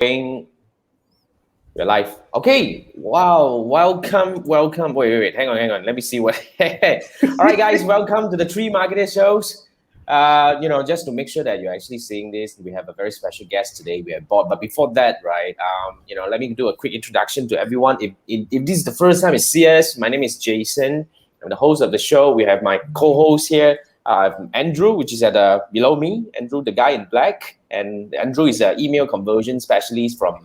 We're live. Okay. Wow. Welcome. Wait. Hang on. Let me see what. All right, guys. Welcome to the Three Marketer Shows. Just to make sure that you're actually seeing this, we have a very special guest today. We have Bob. But before that, right? Let me do a quick introduction to everyone. If this is the first time you see us, my name is Jason. I'm the host of the show. We have my co-host here, Andrew, which is below me. Andrew, the guy in black, and Andrew is an email conversion specialist from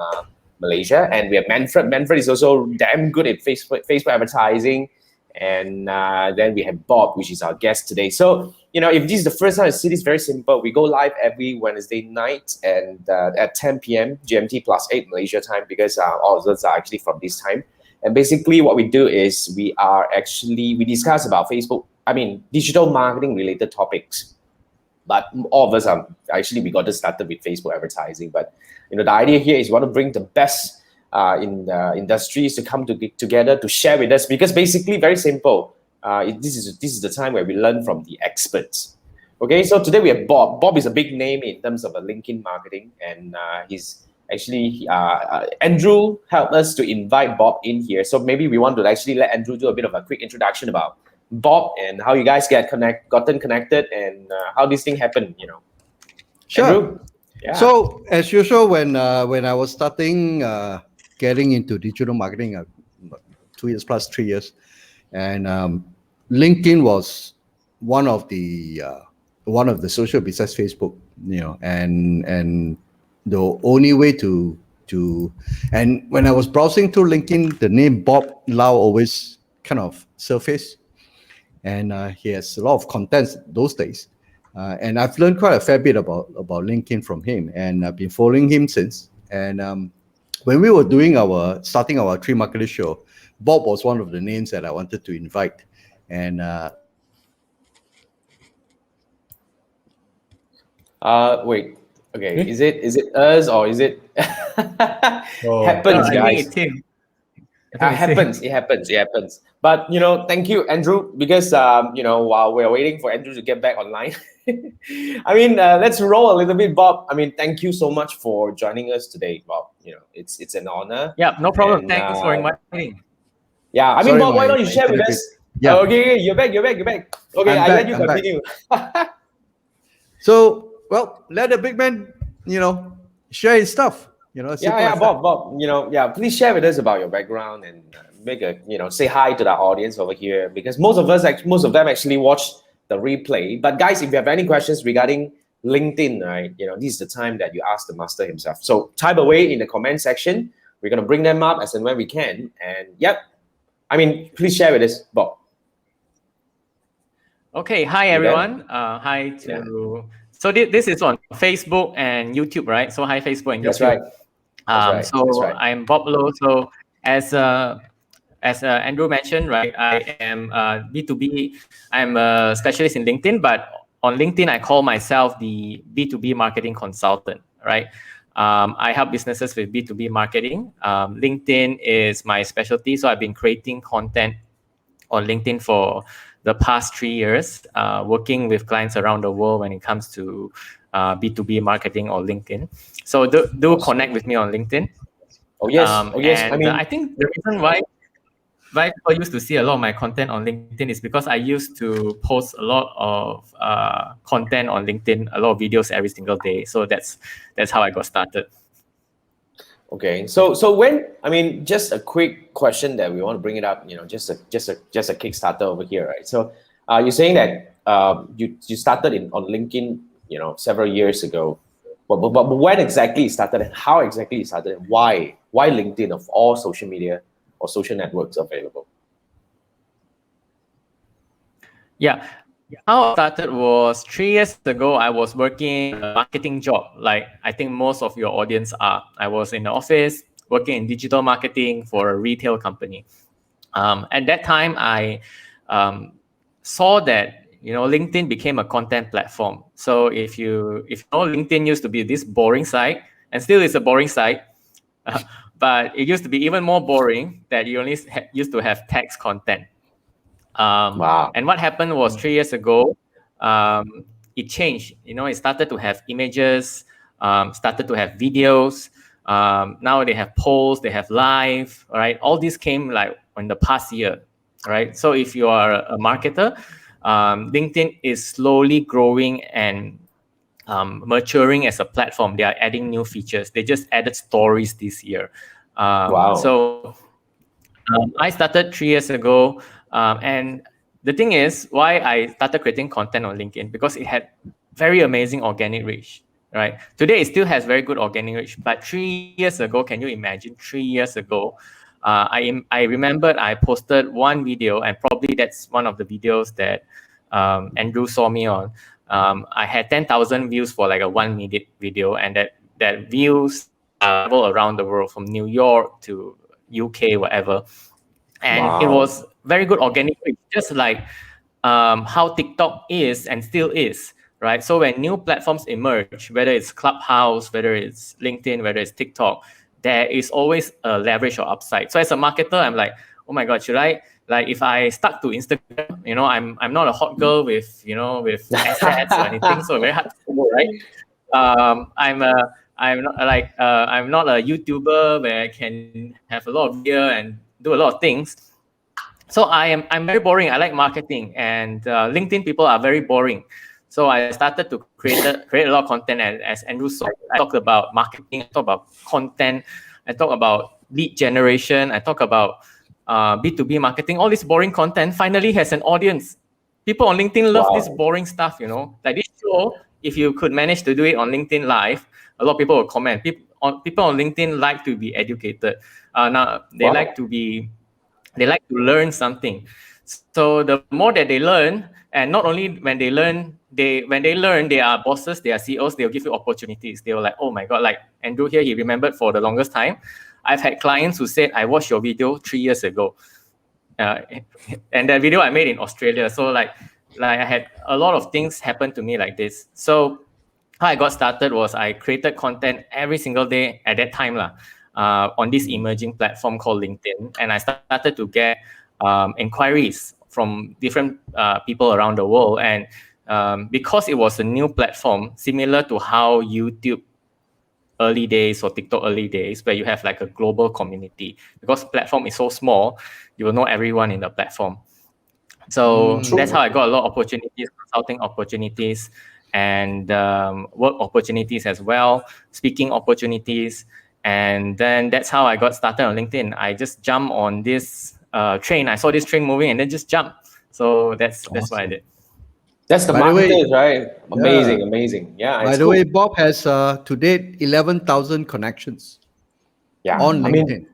Malaysia. And we have Manfred. Manfred is also damn good at Facebook advertising. And then we have Bob, which is our guest today. So, if this is the first time you see this, very simple. We go live every Wednesday night and at 10 p.m. GMT plus 8 Malaysia time, because all of us are actually from this time. And basically what we do is we discuss about digital marketing related topics. But all of us we got this started with Facebook advertising. But, the idea here is we want to bring the best in the industries to come together to share with us, because basically very simple. This is the time where we learn from the experts. Okay, so today we have Bob. Bob is a big name in terms of LinkedIn marketing, and he's actually Andrew helped us to invite Bob in here. So maybe we want to actually let Andrew do a bit of a quick introduction about Bob and how you guys gotten connected and how this thing happened. Sure. Andrew? Yeah. So as usual, when I was starting getting into digital marketing, 2 years plus 3 years, and LinkedIn was one of the social besides Facebook, and the only way to and when I was browsing through LinkedIn, the name Bob Lau always kind of surfaced, and he has a lot of contents those days. And I've learned quite a fair bit about LinkedIn from him, and I've been following him since. And when we were starting our Three Marketer Show, Bob was one of the names that I wanted to invite. And wait. Okay, is it us or is it happens, guys? It happens. But thank you, Andrew, because while we're waiting for Andrew to get back online, let's roll a little bit, Bob. Thank you so much for joining us today, Bob. It's an honor. Yeah, no problem. And, thanks for inviting. Yeah, sorry, Bob, why don't you share with us? Yeah. Okay, you're back. Okay, I let you continue. So, let the big man, share his stuff. Bob. Please share with us about your background and say hi to the audience over here, because most of them actually watch the replay. But guys, if you have any questions regarding LinkedIn, right, this is the time that you ask the master himself. So type away in the comment section. We're gonna bring them up as and when we can. And please share with us, Bob. Okay, hi everyone. Hi to. Yeah. So this is on Facebook and YouTube, right? So hi Facebook and YouTube. That's right. I'm Bob Low. So as Andrew mentioned, right, I am B2B. I'm a specialist in LinkedIn, but on LinkedIn, I call myself the B2B marketing consultant, right? I help businesses with B2B marketing. LinkedIn is my specialty, so I've been creating content on LinkedIn for the past 3 years, working with clients around the world when it comes to B2B marketing or LinkedIn. So do connect with me on LinkedIn. Oh yes. I think the reason why people used to see a lot of my content on LinkedIn is because I used to post a lot of content on LinkedIn, a lot of videos every single day. So that's how I got started. Okay, so when just a quick question that we want to bring it up, just a Kickstarter over here, right? So you're saying that you started on LinkedIn, several years ago, but when exactly it started, and how exactly it started, and why LinkedIn of all social media or social networks available? Yeah. How I started was 3 years ago. I was working a marketing job, like I think most of your audience are. I was in the office working in digital marketing for a retail company. At that time, I saw that LinkedIn became a content platform. So if you know, LinkedIn used to be this boring site, and still is a boring site, but it used to be even more boring that you only used to have text content. Wow. And what happened was 3 years ago, it changed. It started to have images, started to have videos. Now they have polls, they have live, right? All this came like in the past year, right? So if you are a marketer, LinkedIn is slowly growing and maturing as a platform. They are adding new features. They just added stories this year. Wow. So I started 3 years ago, and the thing is, why I started creating content on LinkedIn, because it had very amazing organic reach. Right. Today, it still has very good organic reach, but 3 years ago, can you imagine? 3 years ago, I remembered I posted one video, and probably that's one of the videos that Andrew saw me on. I had 10,000 views for like a 1 minute video, and that views travel around the world, from New York to UK, whatever. And it Wow. was very good organic reach, just like how TikTok is and still is, right? So when new platforms emerge, whether it's Clubhouse, whether it's LinkedIn, whether it's TikTok, there is always a leverage or upside. So as a marketer, I'm like, oh my God, should I, like, if I stuck to Instagram, I'm not a hot girl with, with assets or anything, so very hard to follow, right? I'm not a YouTuber where I can have a lot of gear and do a lot of things. So I'm very boring. I like marketing, and LinkedIn people are very boring. So I started to create a lot of content, as Andrew saw. I talked about marketing, I talk about content, I talk about lead generation, I talk about B2B marketing. All this boring content finally has an audience. People on LinkedIn love this boring stuff, like this show. If you could manage to do it on LinkedIn Live, a lot of people will comment. People on LinkedIn like to be educated. Now they like to learn something. So the more that they learn, and not only when they learn, they are bosses, they are CEOs, they'll give you opportunities. They were like, oh my God, like Andrew here, he remembered for the longest time. I've had clients who said, I watched your video 3 years ago. And that video I made in Australia. So like I had a lot of things happen to me like this. So how I got started was I created content every single day at that time on this emerging platform called LinkedIn. And I started to get inquiries from different people around the world. And because it was a new platform, similar to how YouTube early days or TikTok early days, where you have like a global community, because platform is so small, you will know everyone in the platform. So that's how I got a lot of opportunities, consulting opportunities, and work opportunities as well, speaking opportunities. And then that's how I got started on LinkedIn. I just jumped on this train. I saw this train moving and then just jumped. So that's what I did. That's the By the way, marketers, right? Amazing, yeah. amazing. Yeah. By It's the cool. way, Bob has to date 11,000 connections Yeah. on I LinkedIn. mean,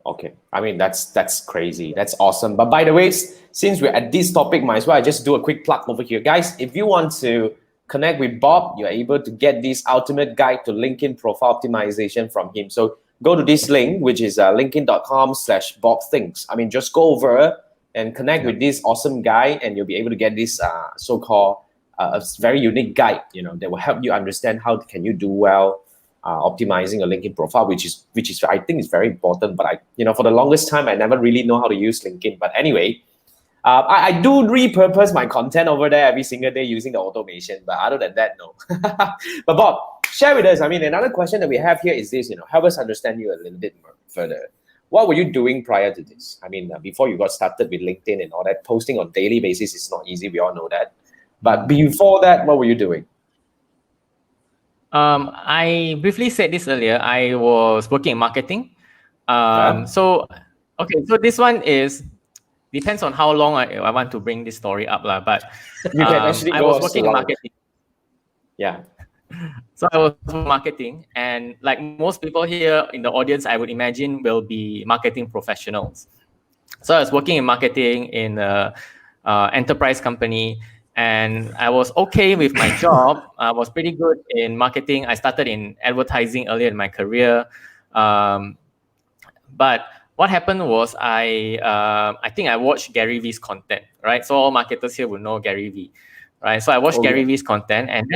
okay. I mean, that's crazy. That's awesome. But by the way, since we're at this topic, might as well I just do a quick plug over here. Guys, if you want to connect with Bob, you're able to get this ultimate guide to LinkedIn profile optimization from him. So go to this link, which is linkedin.com/BobThinks. I mean, just go over and connect with this awesome guy, and you'll be able to get this so-called a very unique guide, that will help you understand how can you do well optimizing a LinkedIn profile, which is I think is very important. But for the longest time, I never really know how to use LinkedIn. But anyway, I do repurpose my content over there every single day using the automation. But other than that, no. But Bob, share with us. I mean, another question that we have here is this. Help us understand you a little bit more further. What were you doing prior to this? I mean, before you got started with LinkedIn and all that, posting on daily basis is not easy. We all know that. But before that, what were you doing? I briefly said this earlier. I was working in marketing. So this one depends on how long I want to bring this story up. But you can actually I was working in marketing. Yeah. So I was marketing, and like most people here in the audience, I would imagine will be marketing professionals. So I was working in marketing in an enterprise company, and I was okay with my job. I was pretty good in marketing. I started in advertising earlier in my career. But what happened was I think I watched Gary Vee's content, right? So all marketers here will know Gary Vee, right? So I watched Gary Vee's content, and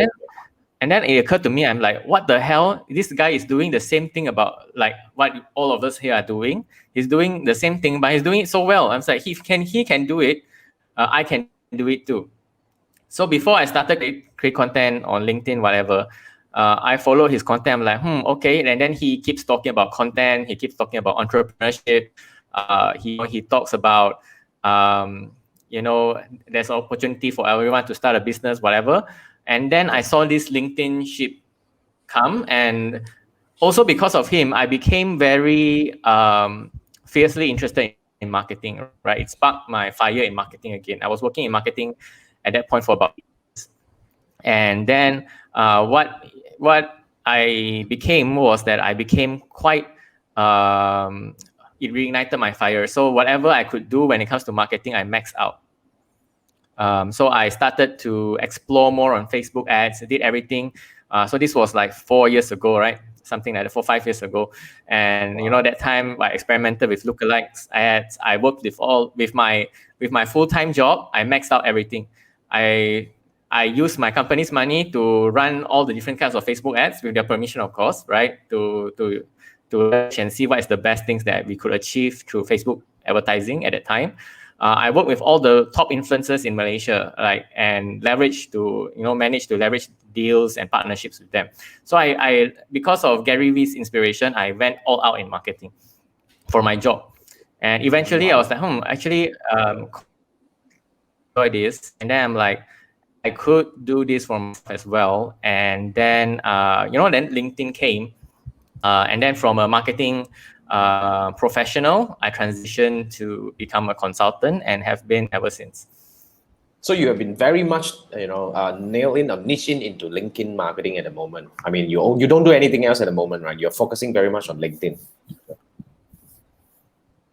then it occurred to me, I'm like, what the hell? This guy is doing the same thing about like what all of us here are doing. He's doing the same thing, but he's doing it so well. I'm like, he can do it. I can do it too. So before I started create content on LinkedIn, whatever, I follow his content. I'm like, okay. And then he keeps talking about content. He keeps talking about entrepreneurship. He talks about, there's opportunity for everyone to start a business, whatever. And then I saw this LinkedIn ship come, and also because of him, I became very fiercely interested in marketing, right? It sparked my fire in marketing again. I was working in marketing at that point for about years. And then what I became was that I became quite, it reignited my fire. So whatever I could do when it comes to marketing, I maxed out. So I started to explore more on Facebook ads, did everything. So this was like 4 years ago, right? Something like that, 5 years ago. And that time I experimented with lookalikes ads. I worked with my full-time job. I maxed out everything. I used my company's money to run all the different kinds of Facebook ads with their permission, of course, right? To watch and see what is the best things that we could achieve through Facebook advertising at that time. I work with all the top influencers in Malaysia, and manage to leverage deals and partnerships with them. So I because of Gary Vee's inspiration, I went all out in marketing for my job, and eventually I was like, actually, enjoy this, and then I'm like, I could do this for myself as well, and then then LinkedIn came, and then from a marketing professional, I transitioned to become a consultant and have been ever since. So you have been very much, nailed in or niche into LinkedIn marketing at the moment. I mean, you don't do anything else at the moment, right? You're focusing very much on LinkedIn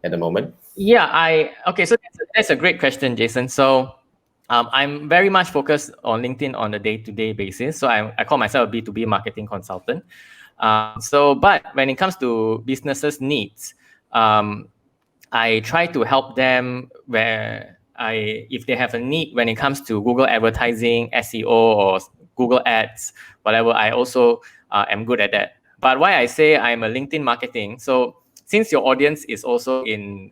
at the moment. Yeah, okay. So that's a great question, Jason. So I'm very much focused on LinkedIn on a day-to-day basis. So I call myself a B2B marketing consultant. But when it comes to businesses' needs, I try to help them if they have a need when it comes to Google advertising, SEO, or Google Ads, whatever. I also am good at that. But why I say I'm a LinkedIn marketing, so since your audience is also in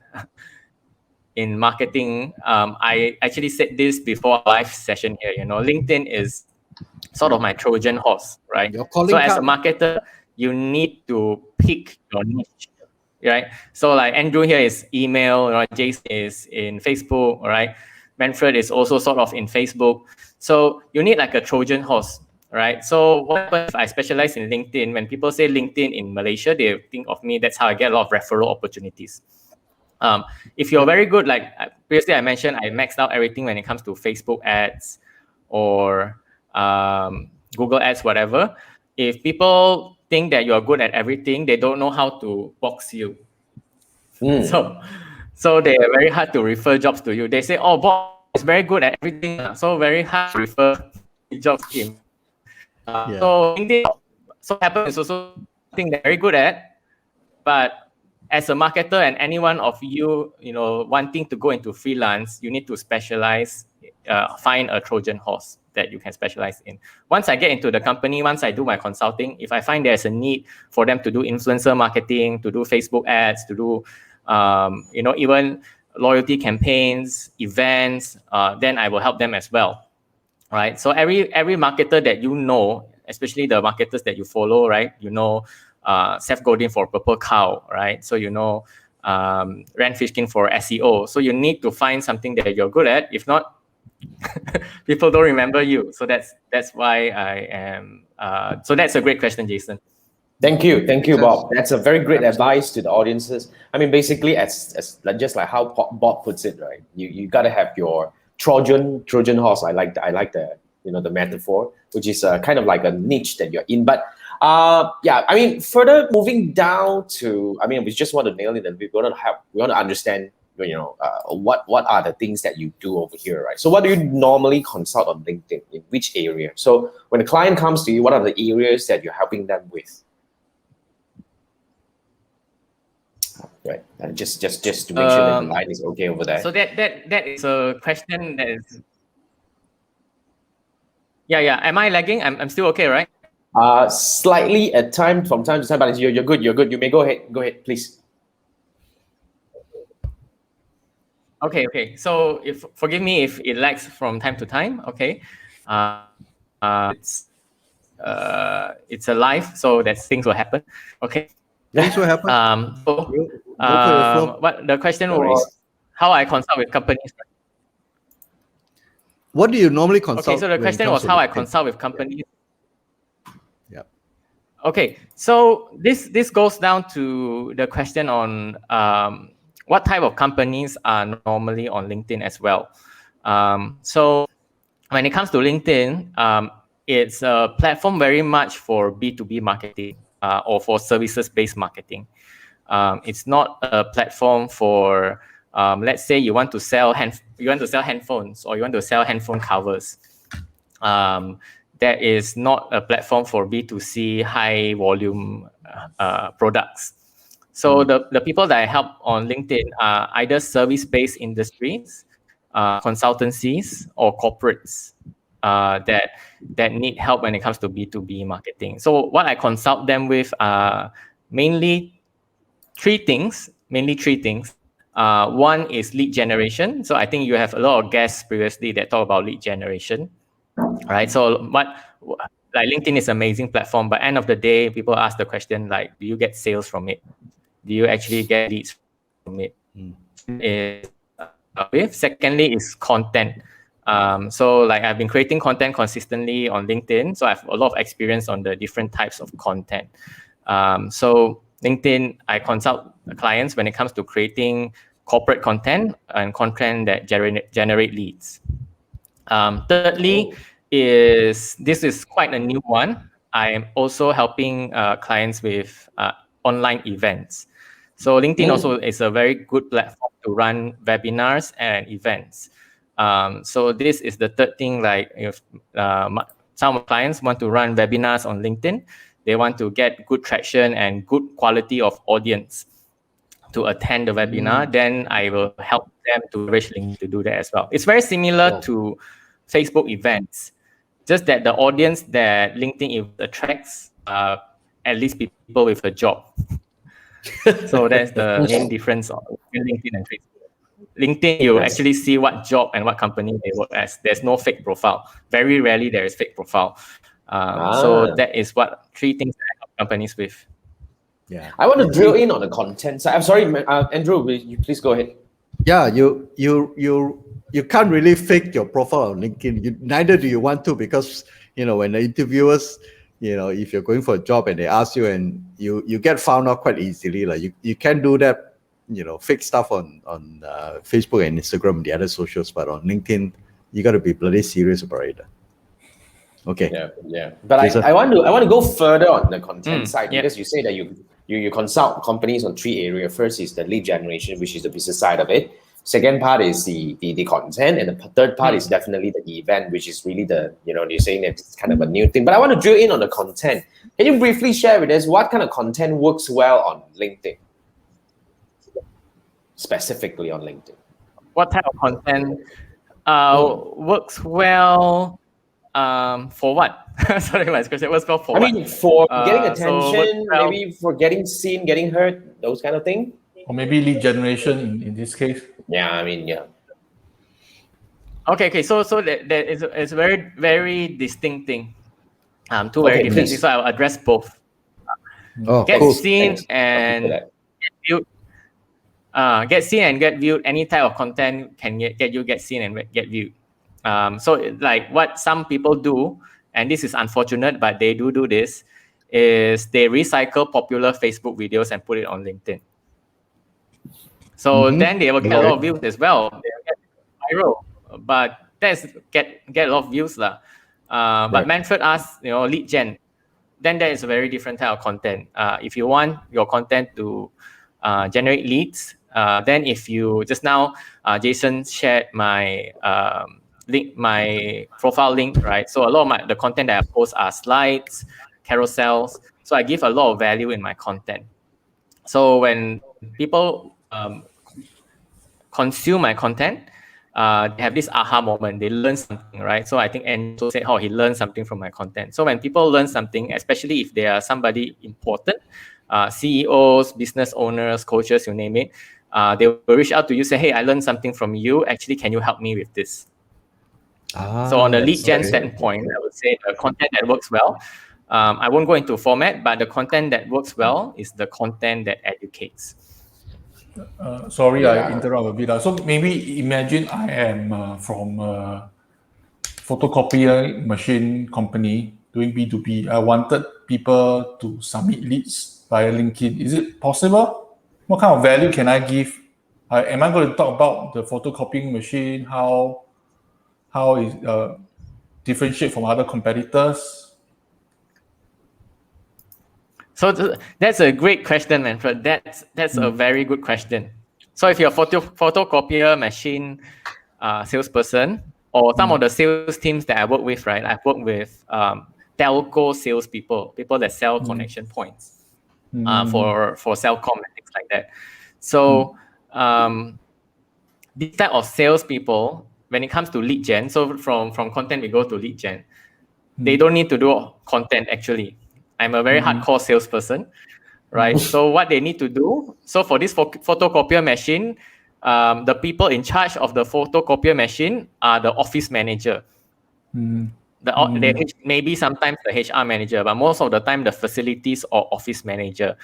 marketing, I actually said this before a live session here. LinkedIn is sort of my Trojan horse, right? Your calling So as a card. marketer, you need to pick your niche, right? So like Andrew here is email, right? Jason is in Facebook, right? Manfred is also sort of in Facebook. So you need like a Trojan horse, right? So what happens if I specialize in LinkedIn? When people say LinkedIn in Malaysia, they think of me. That's how I get a lot of referral opportunities. If you're very good, like previously I mentioned, I maxed out everything when it comes to Facebook ads or Google ads, whatever. If people think that you're good at everything, they don't know how to box you. So they are very hard to refer jobs to you. They say, oh, Bob is very good at everything, so very hard to refer jobs to him. So LinkedIn, so happens is also something they're very good at, but as a marketer and anyone of you, wanting to go into freelance, you need to specialize, find a Trojan horse that you can specialize in. Once I get into the company, once I do my consulting, if I find there's a need for them to do influencer marketing, to do Facebook ads, to do, even loyalty campaigns, events, then I will help them as well, right? So every marketer that especially the marketers that you follow, right? Seth Godin for Purple Cow, right? So Rand Fishkin for SEO. So you need to find something that you're good at. If not, people don't remember you. So that's why I am. So that's a great question, Jason. Thank you, Bob. That's a very great advice to the audiences. I mean, basically, as just like how Bob puts it, right? You gotta have your Trojan horse. I like the the metaphor, which is kind of like a niche that you're in. But yeah, I mean, further moving down to, I mean, we just want to nail it, and we want to understand, what are the things that you do over here, right? So what do you normally consult on LinkedIn, in which area? So when a client comes to you, what are the areas that you're helping them with? Right, and just to make sure that the line is okay over there. So that is a question that is. Yeah. Am I lagging? I'm still okay, right? Slightly from time to time, but you're good. You may go ahead, please. Okay. So forgive me if it lags from time to time. Okay. It's it's a live, so that things will happen. Okay. Things will happen. So Go for the flow. what the question No worries. was, how I consult with companies. What do you normally consult? Okay, so the when it question comes was to how I LinkedIn? consult with companies. Yeah. Okay, so this goes down to the question on what type of companies are normally on LinkedIn as well. So when it comes to LinkedIn, it's a platform very much for B2B marketing or for services-based marketing. It's not a platform for let's say you want to sell handphones or you want to sell handphone covers. That is not a platform for B2C high volume products. So the people that I help on LinkedIn are either service-based industries, consultancies, or corporates that need help when it comes to B2B marketing. So what I consult them with are mainly three things. One is lead generation. So I think you have a lot of guests previously that talk about lead generation, right? So like LinkedIn is an amazing platform, but end of the day, people ask the question like, do you get sales from it? Do you actually get leads from it? Secondly is content. So like I've been creating content consistently on LinkedIn, so I have a lot of experience on the different types of content. So LinkedIn, I consult clients when it comes to creating corporate content and content that generate leads. Thirdly, this is quite a new one. I am also helping clients with online events. So LinkedIn also is a very good platform to run webinars and events. So this is the third thing. Like if some clients want to run webinars on LinkedIn, they want to get good traction and good quality of audience to attend the webinar, then I will help them to leverage LinkedIn to do that as well. It's very similar to Facebook events, just that the audience that LinkedIn attracts at least people with a job. So that's the main difference between LinkedIn and Facebook. LinkedIn, you actually see what job and what company they work as. There's no fake profile. Very rarely there is fake profile. So that is what three things that I help companies with. Yeah. I want to drill in on the content side. I'm sorry, Andrew, you please go ahead. Yeah, you can't really fake your profile on LinkedIn. Neither do you want to, because when the interviewers, if you're going for a job and they ask you, and you get found out quite easily. Like you can do that, fake stuff on Facebook and Instagram and the other socials, but on LinkedIn, you got to be bloody serious about it. Okay. Yeah. But I want to go further on the content side, because you say that you consult companies on three areas. First is the lead generation, which is the business side of it. Second part is the content, and the third part is definitely the event, which is really you're saying that it's kind of a new thing. But I want to drill in on the content. Can you briefly share with us what kind of content works well on LinkedIn? Specifically on LinkedIn. What type of content works well for what? Sorry, my question was well for what? I mean, for getting attention, maybe for getting seen, getting heard, those kind of things. Or maybe lead generation in this case. Yeah, I mean, yeah. Okay. So that is a very, very distinct thing. Two very different things. So I'll address both. Get seen and get viewed. Get seen and get viewed. Any type of content can get seen and get viewed. So like what some people do, and this is unfortunate, but they do this, is they recycle popular Facebook videos and put it on LinkedIn. So then they will get a lot of views as well. They will get viral, but that's get a lot of views lah. But Manfred asked, lead gen. Then that is a very different type of content. If you want your content to generate leads, then if you just now, Jason shared my link, my profile link, right? So a lot of the content that I post are slides, carousels. So I give a lot of value in my content. So when people consume my content, they have this aha moment. They learn something, right? So I think Andrew said, he learned something from my content. So when people learn something, especially if they are somebody important, CEOs, business owners, coaches, you name it, they will reach out to you, say, hey, I learned something from you. Actually, can you help me with this? So on the lead gen standpoint, I would say the content that works well, I won't go into format, but the content that works well is the content that educates. Sorry, I interrupt a bit. So maybe imagine I am from a photocopier machine company doing B2B. I wanted people to submit leads via LinkedIn. Is it possible? What kind of value can I give? Am I going to talk about the photocopying machine? How is differentiate from other competitors? So that's a great question, Manfred. That's a very good question. So if you're a photocopier machine salesperson, or some of the sales teams that I work with, right? I've worked with telco salespeople, people that sell connection points for Cellcom and things like that. So this type of salespeople, when it comes to lead gen, so from content we go to lead gen, they don't need to do content actually. I'm a very hardcore salesperson, right? So what they need to do, so for this photocopier machine, the people in charge of the photocopier machine are the office manager. Maybe sometimes the HR manager, but most of the time the facilities or office manager.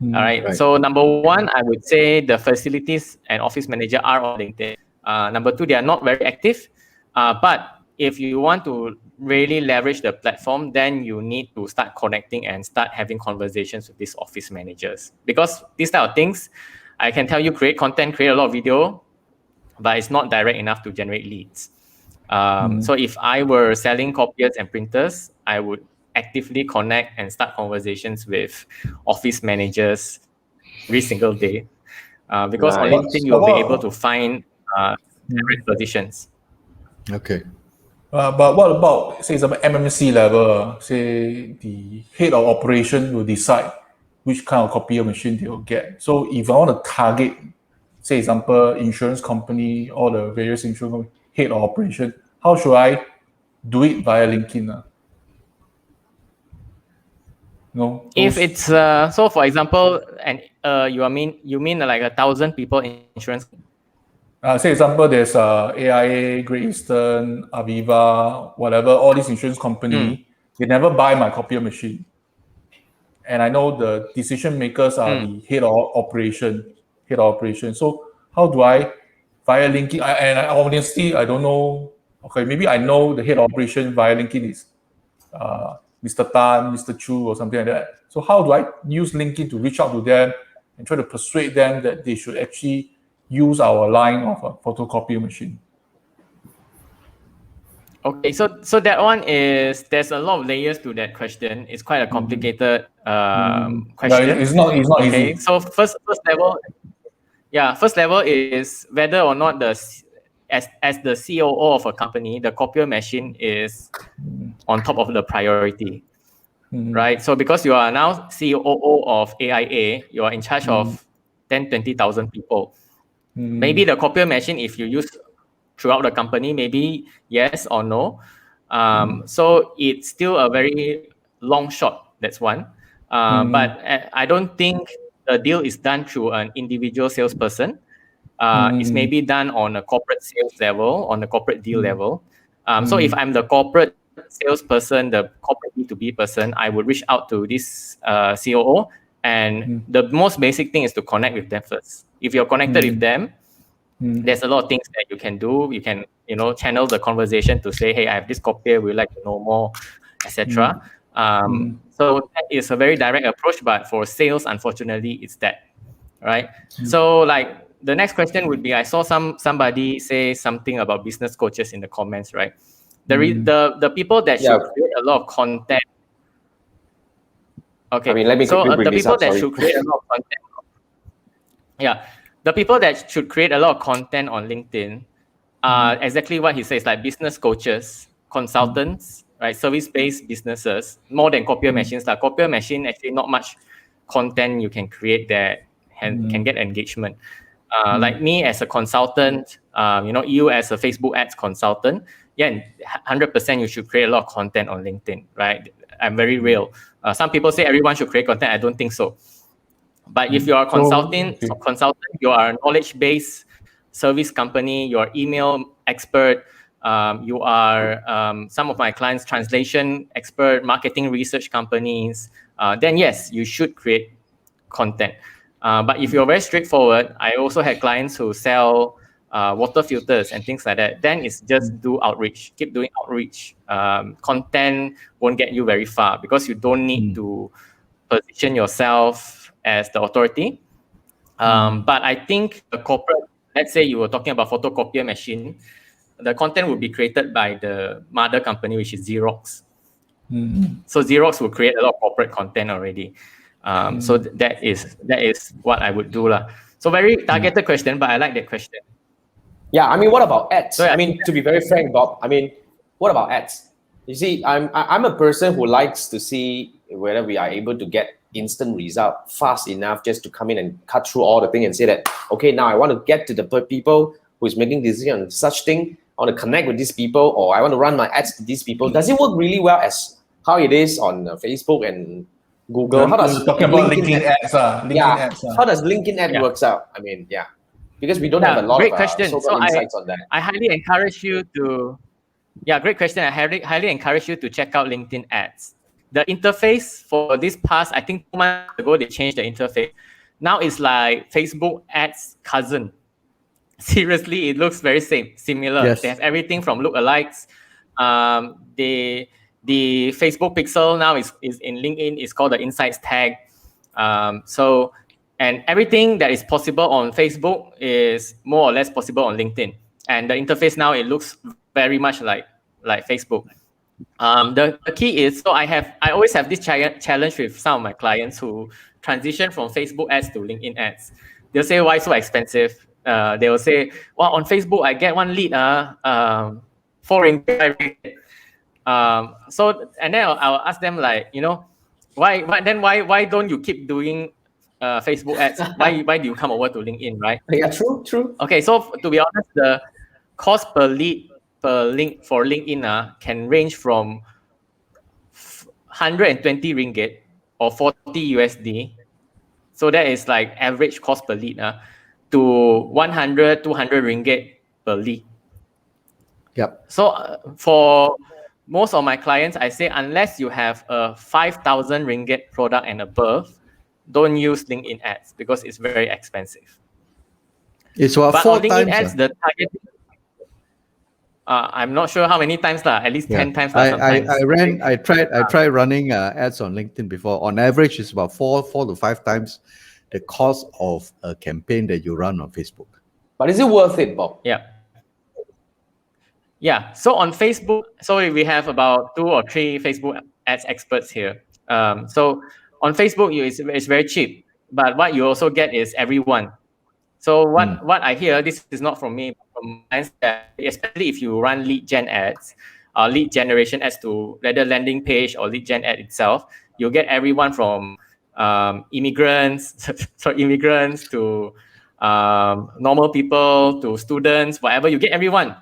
All right. So number one, I would say the facilities and office manager are on LinkedIn. Number two, they are not very active. But if you want to really leverage the platform, then you need to start connecting and start having conversations with these office managers. Because these type of things, I can tell you create content, create a lot of video, but it's not direct enough to generate leads. So if I were selling copiers and printers, I would actively connect and start conversations with office managers every single day. Because on LinkedIn, you'll be able to find different positions. Okay. But what about, say, some MMC level? Say the head of operation will decide which kind of copier machine they will get. So if I want to target, say, example, insurance company or the various insurance company, head of operation, how should I do it via LinkedIn? No. If it's so, for example, and you mean like 1,000 people in insurance? Say example, there's AIA, Great Eastern, Aviva, whatever, all these insurance company, they never buy my copier machine. And I know the decision makers are the head of operation. So how do I, via LinkedIn, honestly, I don't know. Okay, maybe I know the head of operation via LinkedIn is Mr. Tan, Mr. Chu, or something like that. So how do I use LinkedIn to reach out to them and try to persuade them that they should actually use our line of a photocopier machine? Okay, so that one is, there's a lot of layers to that question. It's quite a complicated question. Yeah, it's not okay, easy. so first level is whether or not as the COO of a company, the copier machine is on top of the priority, right? So because you are now COO of AIA, you are in charge of 10, 20,000 people. Maybe the copier machine, if you use throughout the company, maybe yes or no. So it's still a very long shot. That's one. But I don't think the deal is done through an individual salesperson. It's maybe done on a corporate sales level, on a corporate deal level. So if I'm the corporate salesperson, the corporate B2B person, I would reach out to this COO. And the most basic thing is to connect with them first. If you're connected with them, there's a lot of things that you can do. You can, channel the conversation to say, hey, I have this copier, we'd like to know more, etc. So that is a very direct approach, but for sales, unfortunately, it's that, right? So like the next question would be, I saw somebody say something about business coaches in the comments, right? The people that should create a lot of content. Okay, I mean, let me so quickly the bring this people up, that sorry. should create a lot of content. Yeah, the people that should create a lot of content on LinkedIn are exactly what he says, like business coaches, consultants, right? Service-based businesses, more than copier machines. Like copier machine, actually not much content you can create that can get engagement. Like me as a consultant, you as a Facebook ads consultant, 100% you should create a lot of content on LinkedIn, right? I'm very real. Some people say everyone should create content. I don't think so. But if you are a consultant, you are a knowledge-based service company, you're email expert, you are some of my clients, translation expert, marketing research companies, then yes, you should create content. But if you're very straightforward, I also had clients who sell water filters and things like that. Then it's just do outreach, keep doing outreach. Content won't get you very far because you don't need to position yourself as the authority. But I think the corporate, let's say you were talking about photocopier machine, the content will be created by the mother company, which is Xerox. So Xerox will create a lot of corporate content already. So that is what I would do lah. So very targeted question, but I like that question. Yeah, I mean, what about ads? So, I mean, to be very frank, Bob, I mean, what about ads? You see, I'm a person who likes to see whether we are able to get instant result fast enough just to come in and cut through all the thing and say that, okay, now I want to get to the people who is making decision on such thing. I want to connect with these people, or I want to run my ads to these people. Does it work really well as how it is on Facebook and Google? How does talking about LinkedIn ads? Ads. How does LinkedIn ad works out? I mean, because we don't have a lot great of question. So insights on that. I highly encourage you to, great question. I highly encourage you to check out LinkedIn ads. The interface for this past, I think 2 months ago, they changed the interface. Now it's like Facebook ads cousin. Seriously, it looks very similar. Yes. They have everything from lookalikes. The Facebook pixel now is in LinkedIn is called the Insights tag. And everything that is possible on Facebook is more or less possible on LinkedIn. And the interface now, it looks very much like Facebook. The key is, so I always have this challenge with some of my clients who transition from Facebook ads to LinkedIn ads. They'll say, why so expensive? They will say, well, on Facebook, I get one lead, 4 ringgit. So, and then I'll ask them like, why don't you keep doing Facebook ads? Why do you come over to LinkedIn, right? Yeah, true. Okay, so to be honest, the cost per lead per link for LinkedIn can range from 120 ringgit or 40 USD. So that is like average cost per lead to 100, 200 ringgit per lead. Yep. So for most of my clients, I say unless you have a 5,000 ringgit product and above, don't use LinkedIn ads because it's very expensive. It's about But 4 on LinkedIn times. ads, the target. I'm not sure how many times at least 10 times I sometimes. I tried running ads on LinkedIn before. On average, it's about 4 to 5 times the cost of a campaign that you run on Facebook. But is it worth it, Bob? Yeah. So on Facebook, so we have about 2 or 3 Facebook ads experts here. So on Facebook, it's very cheap, but what you also get is everyone. So what I hear, this is not from me, from clients, especially if you run lead gen ads, lead generation ads to whether landing page or lead gen ad itself, you'll get everyone from immigrants to normal people to students, whatever. You get everyone.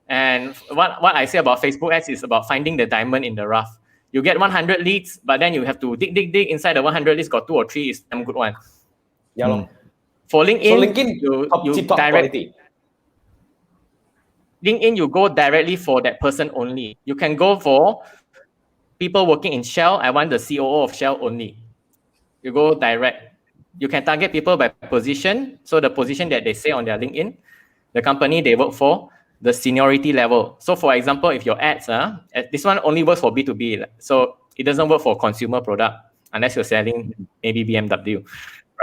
And what I say about Facebook ads is about finding the diamond in the rough. You get 100 leads, but then you have to dig inside the 100 leads. Got 2 or 3 is a good one. Yeah. For LinkedIn, So LinkedIn, you top quality. LinkedIn, you go directly for that person only. You can go for people working in Shell. I want the COO of Shell only. You go direct. You can target people by position. So the position that they say on their LinkedIn, the company they work for, the seniority level. So for example, if your ads, this one only works for B2B. So it doesn't work for consumer product unless you're selling maybe BMW,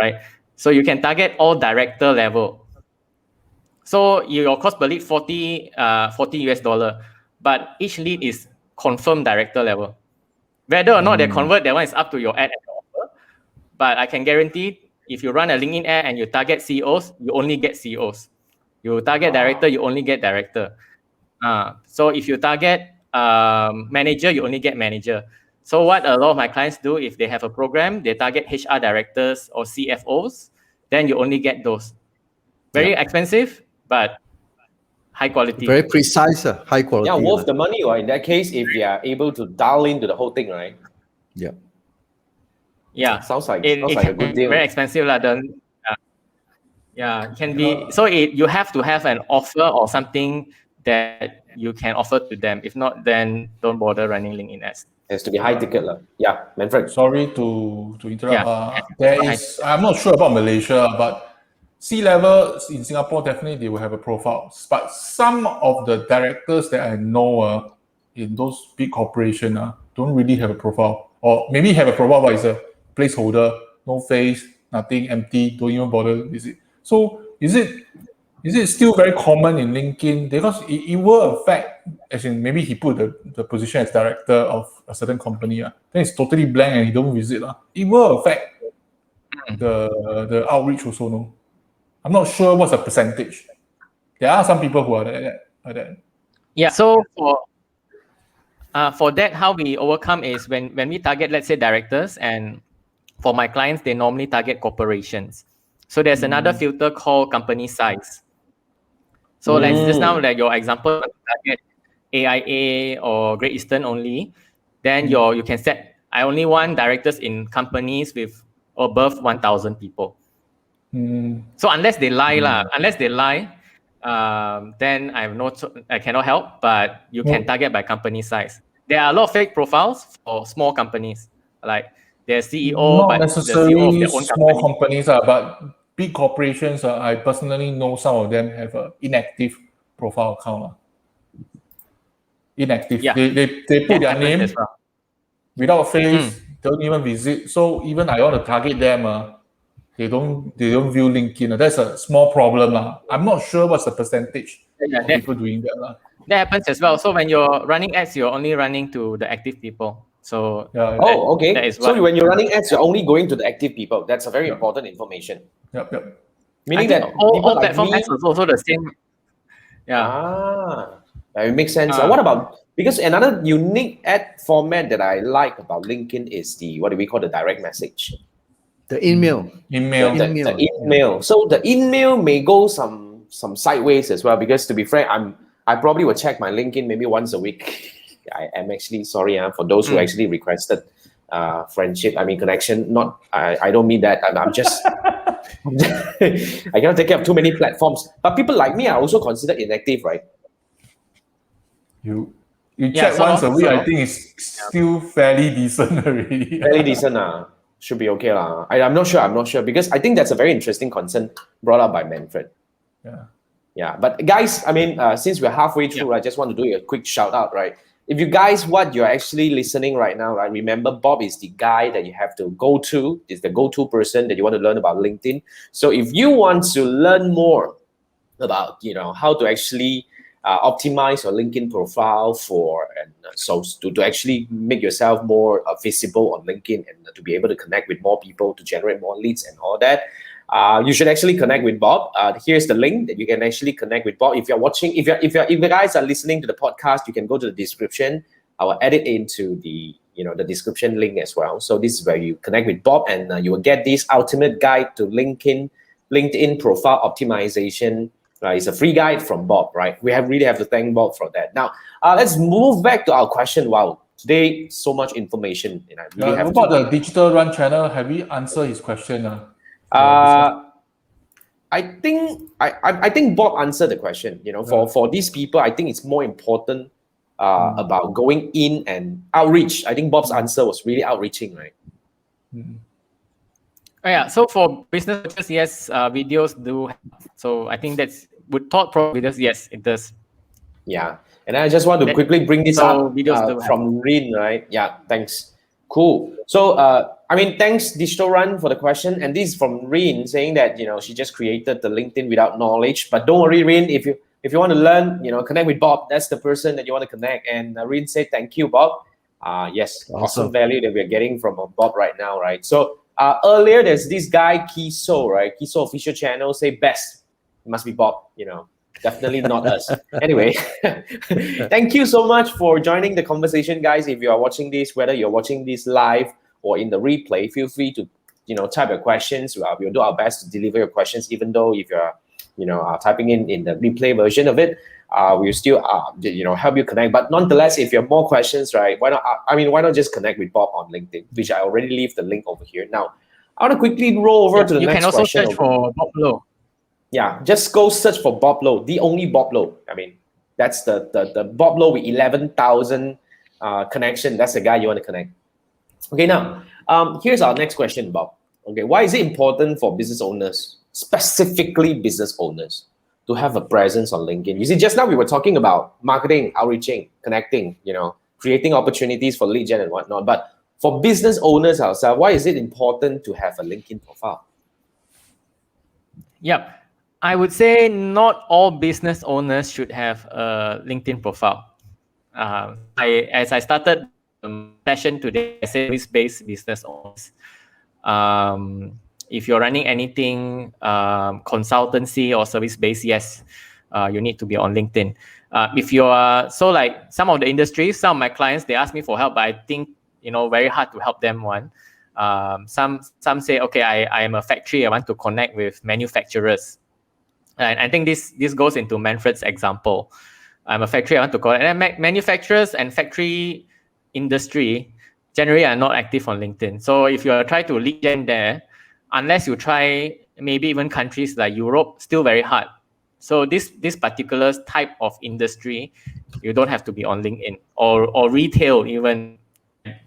right? So you can target all director level. So your cost per lead 40 US dollar, but each lead is confirmed director level. Whether or not they convert, that one is up to your ad and your offer. But I can guarantee if you run a LinkedIn ad and you target CEOs, you only get CEOs. You target director, you only get director. So if you target manager, you only get manager. So what a lot of my clients do, if they have a program, they target HR directors or CFOs, then you only get those. Very expensive, but high quality. Very precise, high quality. Yeah, worth the money, right? In that case, if they are able to dial into the whole thing, right? Yeah. Yeah. Sounds like a good deal. Very expensive. Yeah, it can be. So you have to have an offer or something that you can offer to them. If not, then don't bother running LinkedIn ads. It has to be high ticket. Yeah, Manfred. Sorry to interrupt. Yeah. I'm not sure about Malaysia, but C-level in Singapore, definitely they will have a profile. But some of the directors that I know in those big corporations don't really have a profile. Or maybe have a profile, but it's a placeholder, no face, nothing, empty, don't even bother visit. So is it still very common in LinkedIn? Because it will affect, as in maybe he put the position as director of a certain company, then it's totally blank and he don't visit. It will affect the outreach also, no? I'm not sure what's the percentage. There are some people who are like that. Yeah. So for that, how we overcome is when we target, let's say, directors, and for my clients, they normally target corporations. So there's another filter called company size. So like just now, like your example, target AIA or Great Eastern only, then you can set, I only want directors in companies with above 1,000 people. So unless they lie, then I cannot help, but you can target by company size. There are a lot of fake profiles for small companies, like their CEO, Not but the necessarily CEO of their own small company. companies, but big corporations. I personally know some of them have an inactive profile account. Inactive. Yeah. They put their name as well. without face, don't even visit. So even I want to target them, they don't view LinkedIn. That's a small problem. I'm not sure what's the percentage of people doing that. That happens as well. So when you're running ads, you're only running to the active people. So okay. that is So when you're running ads, you're only going to the active people. That's a very important information. Yep. Meaning that all platform ads is also the same. Yeah. It makes sense. What about, because another unique ad format that I like about LinkedIn is what do we call the direct message? The email. The email. So the email may go some sideways as well, because to be frank, I probably will check my LinkedIn maybe once a week. I am actually sorry for those who actually requested friendship. I mean connection. Not I don't mean that. I'm just I cannot take care of too many platforms. But people like me are also considered inactive, right? You check once a week. I think it's still fairly decent already. Fairly decent. Should be okay. I'm not sure because I think that's a very interesting concern brought up by Manfred. Yeah. But guys, I mean, since we're halfway through, I just want to do a quick shout out, right? If you guys, what you're actually listening right now, right? Remember, Bob is the guy that you have to go to. Is the go-to person that you want to learn about LinkedIn. So if you want to learn more about, how to actually optimize your LinkedIn profile to actually make yourself more visible on LinkedIn and to be able to connect with more people, to generate more leads and all that, you should actually connect with Bob. Here's the link that you can actually connect with Bob. If you're watching, if you guys are listening to the podcast, you can go to the description. I will add it into the the description link as well. So this is where you connect with Bob, and you will get this ultimate guide to LinkedIn profile optimization. It's a free guide from Bob, right? We really have to thank Bob for that. Now, let's move back to our question. Wow, today so much information. What about the digital run channel? Have we answered his question? I think Bob answered the question. For these people, I think it's more important about going in and outreach. I think Bob's answer was really outreaching, right? Yeah. So for business purposes, yes, videos do help. So I think that's with thought pro videos. Yes, it does. Yeah. And I just want to quickly bring this up from Rin, right? Yeah. Thanks. Cool. So thanks Digital Run for the question, and this is from Rin saying that she just created the LinkedIn without knowledge. But don't worry, Rin, if you want to learn, connect with Bob. That's the person that you want to connect. And Rin said, "Thank you, Bob." Yes, awesome value that we're getting from Bob right now, right? So earlier there's this guy Kiso, right? Kiso official channel say best. It must be Bob. Definitely not us. Anyway, thank you so much for joining the conversation, guys. If you are watching this, whether you're watching this live or in the replay, feel free to type your questions. We'll do our best to deliver your questions, even though if you're typing in the replay version of it, we'll still help you connect. But nonetheless, if you have more questions, right, why not just connect with Bob on LinkedIn, which I already leave the link over here. Now, I want to quickly roll over to the next question. You can also search for Bob Low. Yeah, just go search for Bob Low, the only Bob Low. That's the Bob Lowe with 11,000 connection. That's the guy you want to connect. Okay, now here's our next question, Bob. Okay, why is it important for business owners, specifically business owners, to have a presence on LinkedIn? You see, just now we were talking about marketing, outreaching, connecting, creating opportunities for lead gen and whatnot. But for business owners ourselves, why is it important to have a LinkedIn profile? Yep. I would say not all business owners should have a LinkedIn profile. As I started the session today, I say service-based business owners. If you're running anything consultancy or service-based, yes, you need to be on LinkedIn. If you are, so like some of the industries, some of my clients, they ask me for help, but I think, very hard to help them one. Some say, okay, I am a factory, I want to connect with manufacturers. And I think this goes into Manfred's example. I'm a factory, I want to connect. And manufacturers and factory industry generally are not active on LinkedIn. So if you try to lead gen there, unless you try maybe even countries like Europe, still very hard. So this particular type of industry, you don't have to be on LinkedIn, or retail even.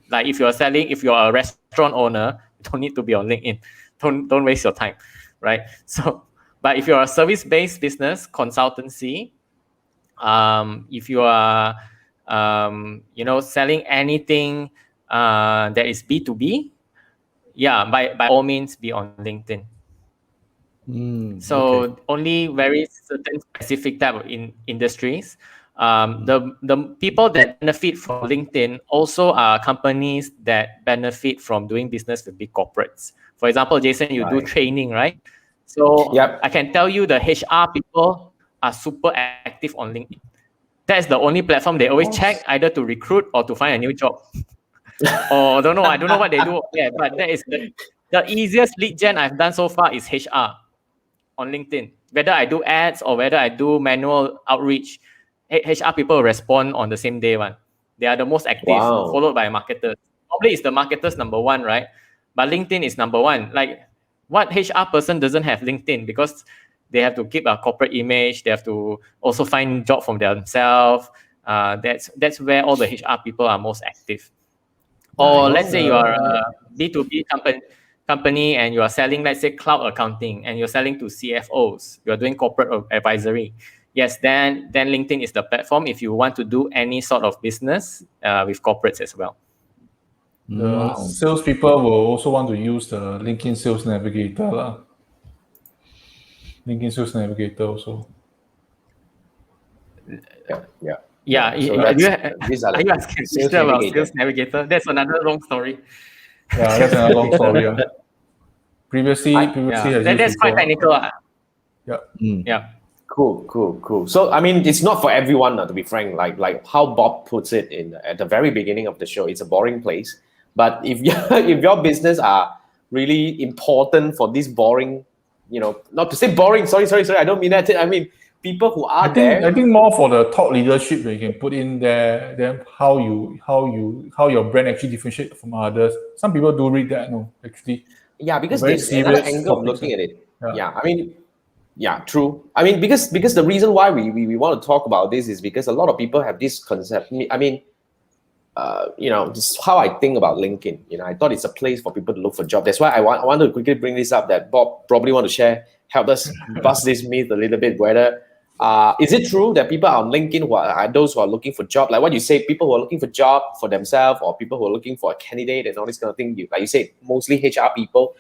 Like if you're a restaurant owner, you don't need to be on LinkedIn. Don't waste your time, right? So, but if you're a service-based business, consultancy, if you are, selling anything that is B2B, yeah, by all means be on LinkedIn. So only very certain specific type of industries. The people that benefit from LinkedIn also are companies that benefit from doing business with big corporates. For example, Jason, you do training, right? So Yep. I can tell you the HR people are super active on LinkedIn. That's the only platform they always check, either to recruit or to find a new job. Or I don't know what they do. Yeah, but that is the easiest lead gen I've done so far is HR on LinkedIn. Whether I do ads or whether I do manual outreach, HR people respond on the same day one. They are the most active, followed by marketers. Probably it's the marketers number one, right? But LinkedIn is number one. Like, what HR person doesn't have LinkedIn? Because they have to keep a corporate image. They have to also find job from themselves. That's where all the HR people are most active. Or let's say you are a B2B company and you are selling, let's say, cloud accounting, and you're selling to CFOs. You're doing corporate advisory. Yes, then LinkedIn is the platform if you want to do any sort of business with corporates as well. The salespeople will also want to use the LinkedIn Sales Navigator. LinkedIn Sales Navigator also. Yeah. So are you asking about Sales Navigator? That's another long story. Yeah, that's another long story. Yeah. Previously that's quite technical. Yeah. Cool. So I mean, it's not for everyone, to be frank. Like how Bob puts it at the very beginning of the show, it's a boring place. But if your business are really important for this boring, not to say boring. Sorry. I don't mean that. I mean people who are there. I think more for the top leadership that you can put in there. Then how your brand actually differentiate from others. Some people do read that, no, actually. Yeah, because there's another angle of looking at it. Yeah, I mean. Yeah, true. I mean, because the reason why we want to talk about this is because a lot of people have this concept. I mean, this is how I think about LinkedIn. I thought it's a place for people to look for jobs. That's why I want to quickly bring this up that Bob probably want to help us bust this myth a little bit. Whether is it true that people on LinkedIn who are those who are looking for job, like what you say, people who are looking for job for themselves, or people who are looking for a candidate and all this kind of thing. Like you say, mostly HR people.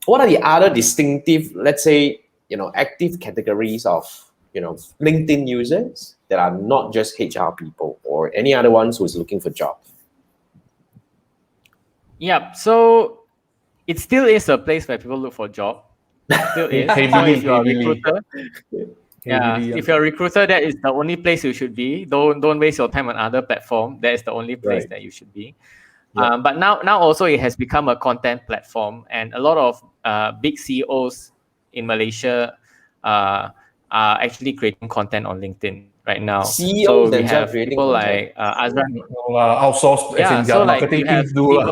What are the other distinctive, let's say, active categories of, LinkedIn users that are not just HR people or any other ones who's looking for jobs? Yeah, so it still is a place where people look for job. It still is. So if you're a recruiter, if you're a recruiter, that is the only place you should be. Don't waste your time on other platform. That is the only place that you should be. Yeah. But now also it has become a content platform, and a lot of big CEOs in Malaysia are actually creating content on LinkedIn right now. CEOs so we have people content. Like Azra. Outsourced, as in their marketing teams do.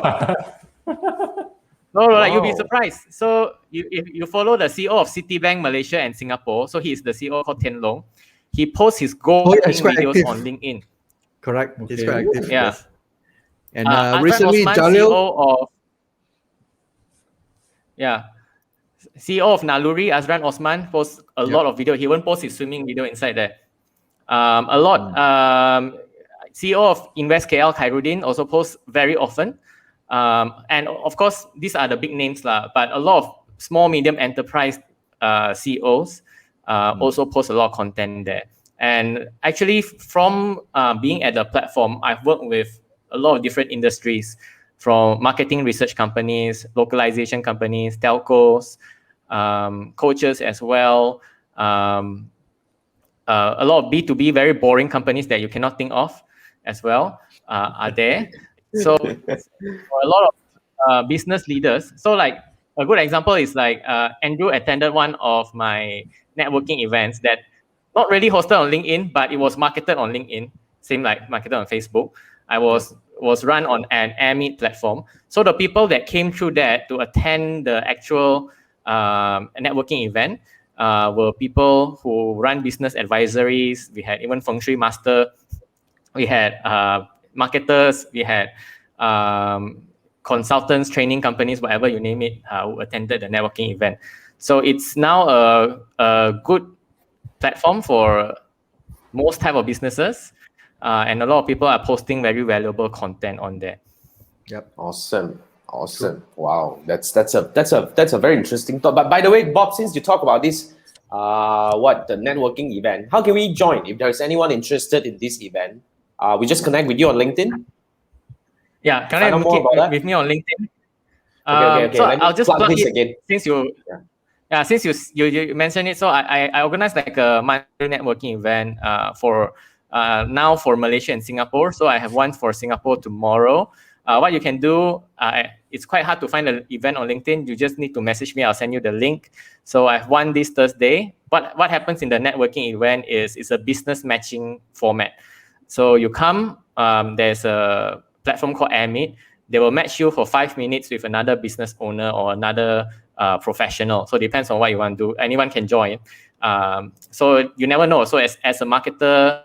No, you'll be surprised. So if you follow the CEO of Citibank Malaysia and Singapore, so he's the CEO called Tian Long. he posts his goal Oh, yeah, setting it's quite videos active. on LinkedIn. Correct. It's Okay. quite active. Yeah. Yes. And Azran recently, Osman, Jalil. CEO of Naluri, Azran Osman posts a lot of video. He won't post his swimming video inside there. A lot. CEO of Invest KL, Khairuddin, also posts very often. And of course, these are the big names, but a lot of small, medium enterprise CEOs also post a lot of content there. And actually, from being at the platform, I've worked with a lot of different industries, from marketing research companies, localization companies, telcos, coaches as well. A lot of B2B, very boring companies that you cannot think of as well are there. So for a lot of business leaders, so like a good example is like Andrew attended one of my networking events that not really hosted on LinkedIn, but it was marketed on LinkedIn, same like marketed on Facebook. I was run on an AirMeet platform. So the people that came through that to attend the actual networking event were people who run business advisories. We had even Feng Shui Master. We had marketers. We had consultants, training companies, whatever you name it, who attended the networking event. So it's now a good platform for most type of businesses, and a lot of people are posting very valuable content on there. Yep. Awesome. Wow, that's a very interesting thought. But by the way, Bob, since you talk about this, the networking event, how can we join? If there's anyone interested in this event, we just connect with you on LinkedIn. Yeah, connect with me on LinkedIn. Okay. So Let me I'll just plug this it again. Since you mentioned it. So I organized like a monthly networking event for now for Malaysia and Singapore. So I have one for Singapore tomorrow. What you can do, it's quite hard to find an event on LinkedIn. You just need to message me. I'll send you the link. So I have one this Thursday. But what happens in the networking event is it's a business matching format. So you come, there's a platform called AirMeet. They will match you for 5 minutes with another business owner or another professional. So it depends on what you want to do. Anyone can join. So you never know. So as a marketer,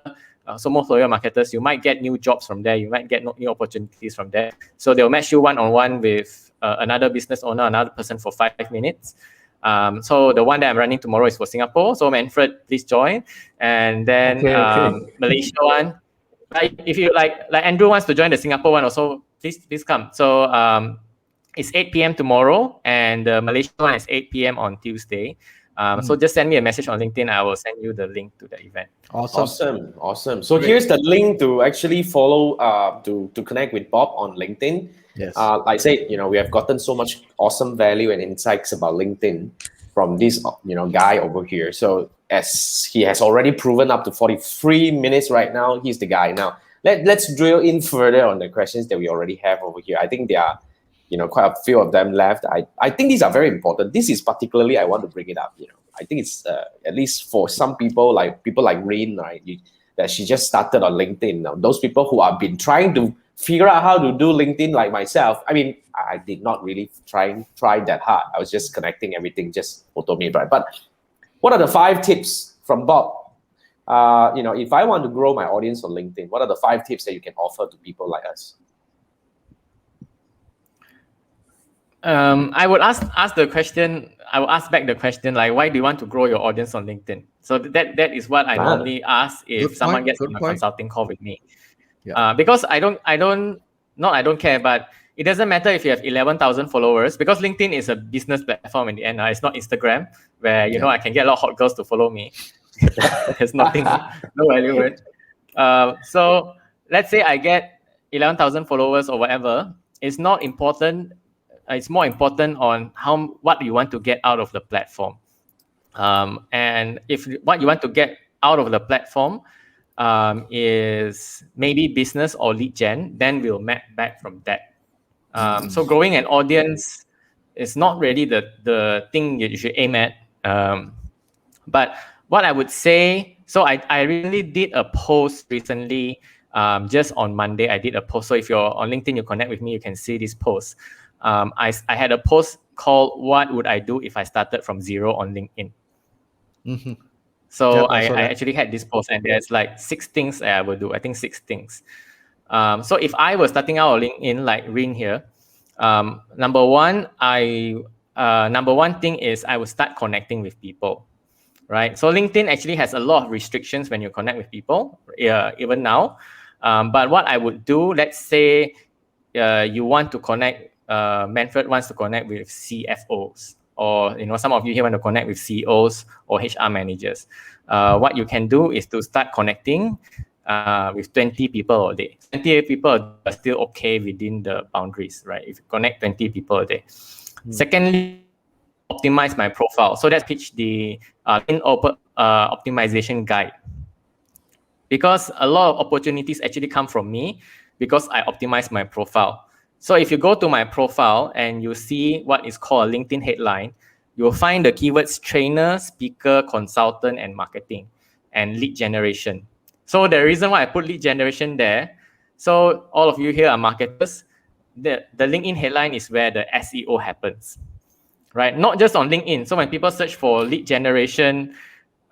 so most loyal marketers, you might get new jobs from there. You might get new opportunities from there. So they'll match you one-on-one with another business owner, another person for 5 minutes. So the one that I'm running tomorrow is for Singapore. So Manfred, please join. And then Malaysia one. If you like Andrew wants to join the Singapore one also, please come. So it's 8 p.m. tomorrow, and the Malaysia one is 8 p.m. on Tuesday. So just send me a message on LinkedIn. I will send you the link to the event. Awesome. So here's the link to actually follow, to connect with Bob on LinkedIn. Yes. Like I said, we have gotten so much awesome value and insights about LinkedIn from this, guy over here. So as he has already proven up to 43 minutes right now, he's the guy. Now let's drill in further on the questions that we already have over here. I think there are, quite a few of them left. I think these are very important. This is particularly, I want to bring it up. I think it's at least for some people like Rin, right? That she just started on LinkedIn. Now, those people who have been trying to figure out how to do LinkedIn like myself. I mean, I did not really try that hard. I was just connecting everything, just automate, right? But what are the 5 tips from Bob? If I want to grow my audience on LinkedIn, what are the 5 tips that you can offer to people like us? I would ask the question. I will ask back the question, like, why do you want to grow your audience on LinkedIn? So that is what I normally ask if someone gets on a consulting call with me. Because I don't care, but it doesn't matter if you have 11,000 followers, because LinkedIn is a business platform in the end. It's not Instagram where I can get a lot of hot girls to follow me. There's no value in it. So let's say I get 11,000 followers or whatever. It's not important. It's more important on what you want to get out of the platform. And if what you want to get out of the platform is maybe business or lead gen, then we'll map back from that. So growing an audience is not really the thing you should aim at. But what I would say, so I really did a post recently, just on Monday. I did a post. So if you're on LinkedIn, you connect with me, you can see this post. I had a post called "What Would I Do If I Started From Zero" on LinkedIn. So Yep, I I saw that. actually had this post, and there's like 6 things that I will do. I think 6 things. So if I was starting out on LinkedIn, like Rin here, number one thing is I will start connecting with people, right? So LinkedIn actually has a lot of restrictions when you connect with people, even now. But what I would do, let's say you want to connect, Manfred wants to connect with CFOs, or some of you here want to connect with CEOs or HR managers. What you can do is to start connecting with 20 people a day. 20 people are still okay within the boundaries, right? If you connect 20 people a day. Secondly, optimize my profile. So let's pitch the optimization guide. Because a lot of opportunities actually come from me because I optimize my profile. So if you go to my profile and you see what is called a LinkedIn headline, you'll find the keywords trainer, speaker, consultant, and marketing, and lead generation. So the reason why I put lead generation there, so all of you here are marketers, the LinkedIn headline is where the SEO happens, right? Not just on LinkedIn. So when people search for lead generation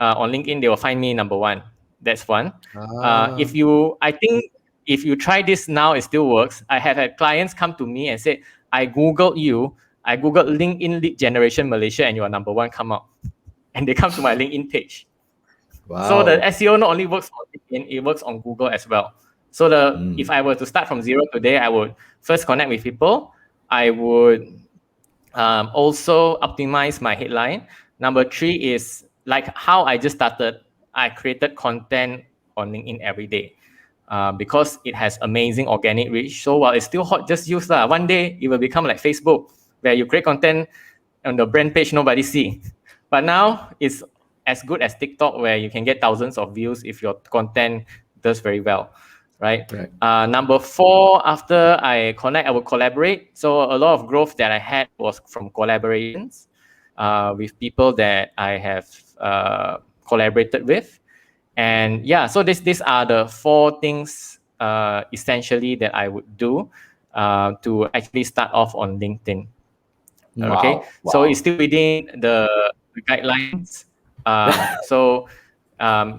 on LinkedIn, they will find me number one. That's one. I think if you try this now, it still works. I have had clients come to me and say, I Googled LinkedIn lead generation Malaysia, and you are number one, come up. And they come to my LinkedIn page. Wow. So the SEO not only works on LinkedIn, it works on Google as well. So if I were to start from zero today, I would first connect with people. I would also optimize my headline. Number 3 is like how I just started. I created content on LinkedIn every day because it has amazing organic reach. So while it's still hot, just use that. One day it will become like Facebook, where you create content on the brand page, nobody see. But now it's as good as TikTok, where you can get thousands of views if your content does very well, right? Number 4, after I connect, I will collaborate. So a lot of growth that I had was from collaborations with people that I have collaborated with. And yeah, so these are the 4 things essentially that I would do to actually start off on LinkedIn. Okay, Wow. so it's still within the guidelines.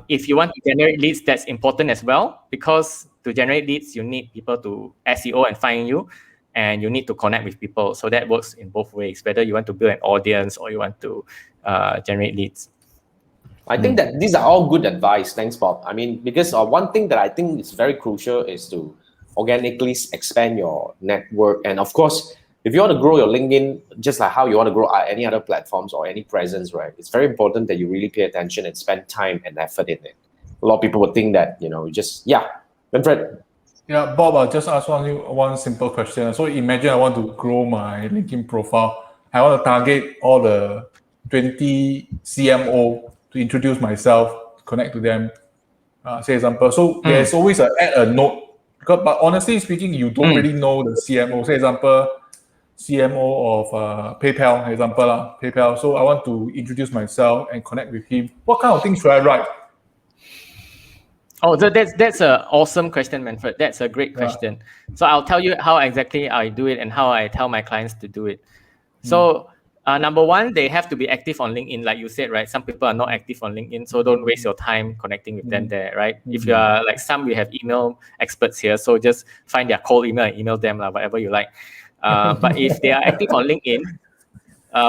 If you want to generate leads, that's important as well, because to generate leads, you need people to SEO and find you, and you need to connect with people. So that works in both ways, whether you want to build an audience or you want to generate leads. I think that these are all good advice. Thanks, Bob. I mean, because one thing that I think is very crucial is to organically expand your network. And of course, if you want to grow your LinkedIn, just like how you want to grow any other platforms or any presence, right? It's very important that you really pay attention and spend time and effort in it. A lot of people would think that, Manfred. Yeah, Bob, I'll just ask one simple question. So imagine I want to grow my LinkedIn profile. I want to target all the 20 CMO to introduce myself, connect to them, say example. So there's always add a note. But honestly speaking, you don't really know the CMO. Say example, CMO of PayPal. So I want to introduce myself and connect with him. What kind of things should I write? Oh, that's an awesome question, Manfred. That's a great question. So I'll tell you how exactly I do it and how I tell my clients to do it. So number 1, they have to be active on LinkedIn, like you said, right? Some people are not active on LinkedIn, so don't waste your time connecting with them there, right? If you are like we have email experts here, so just find their cold email and email them, whatever you like. But if they are active on LinkedIn,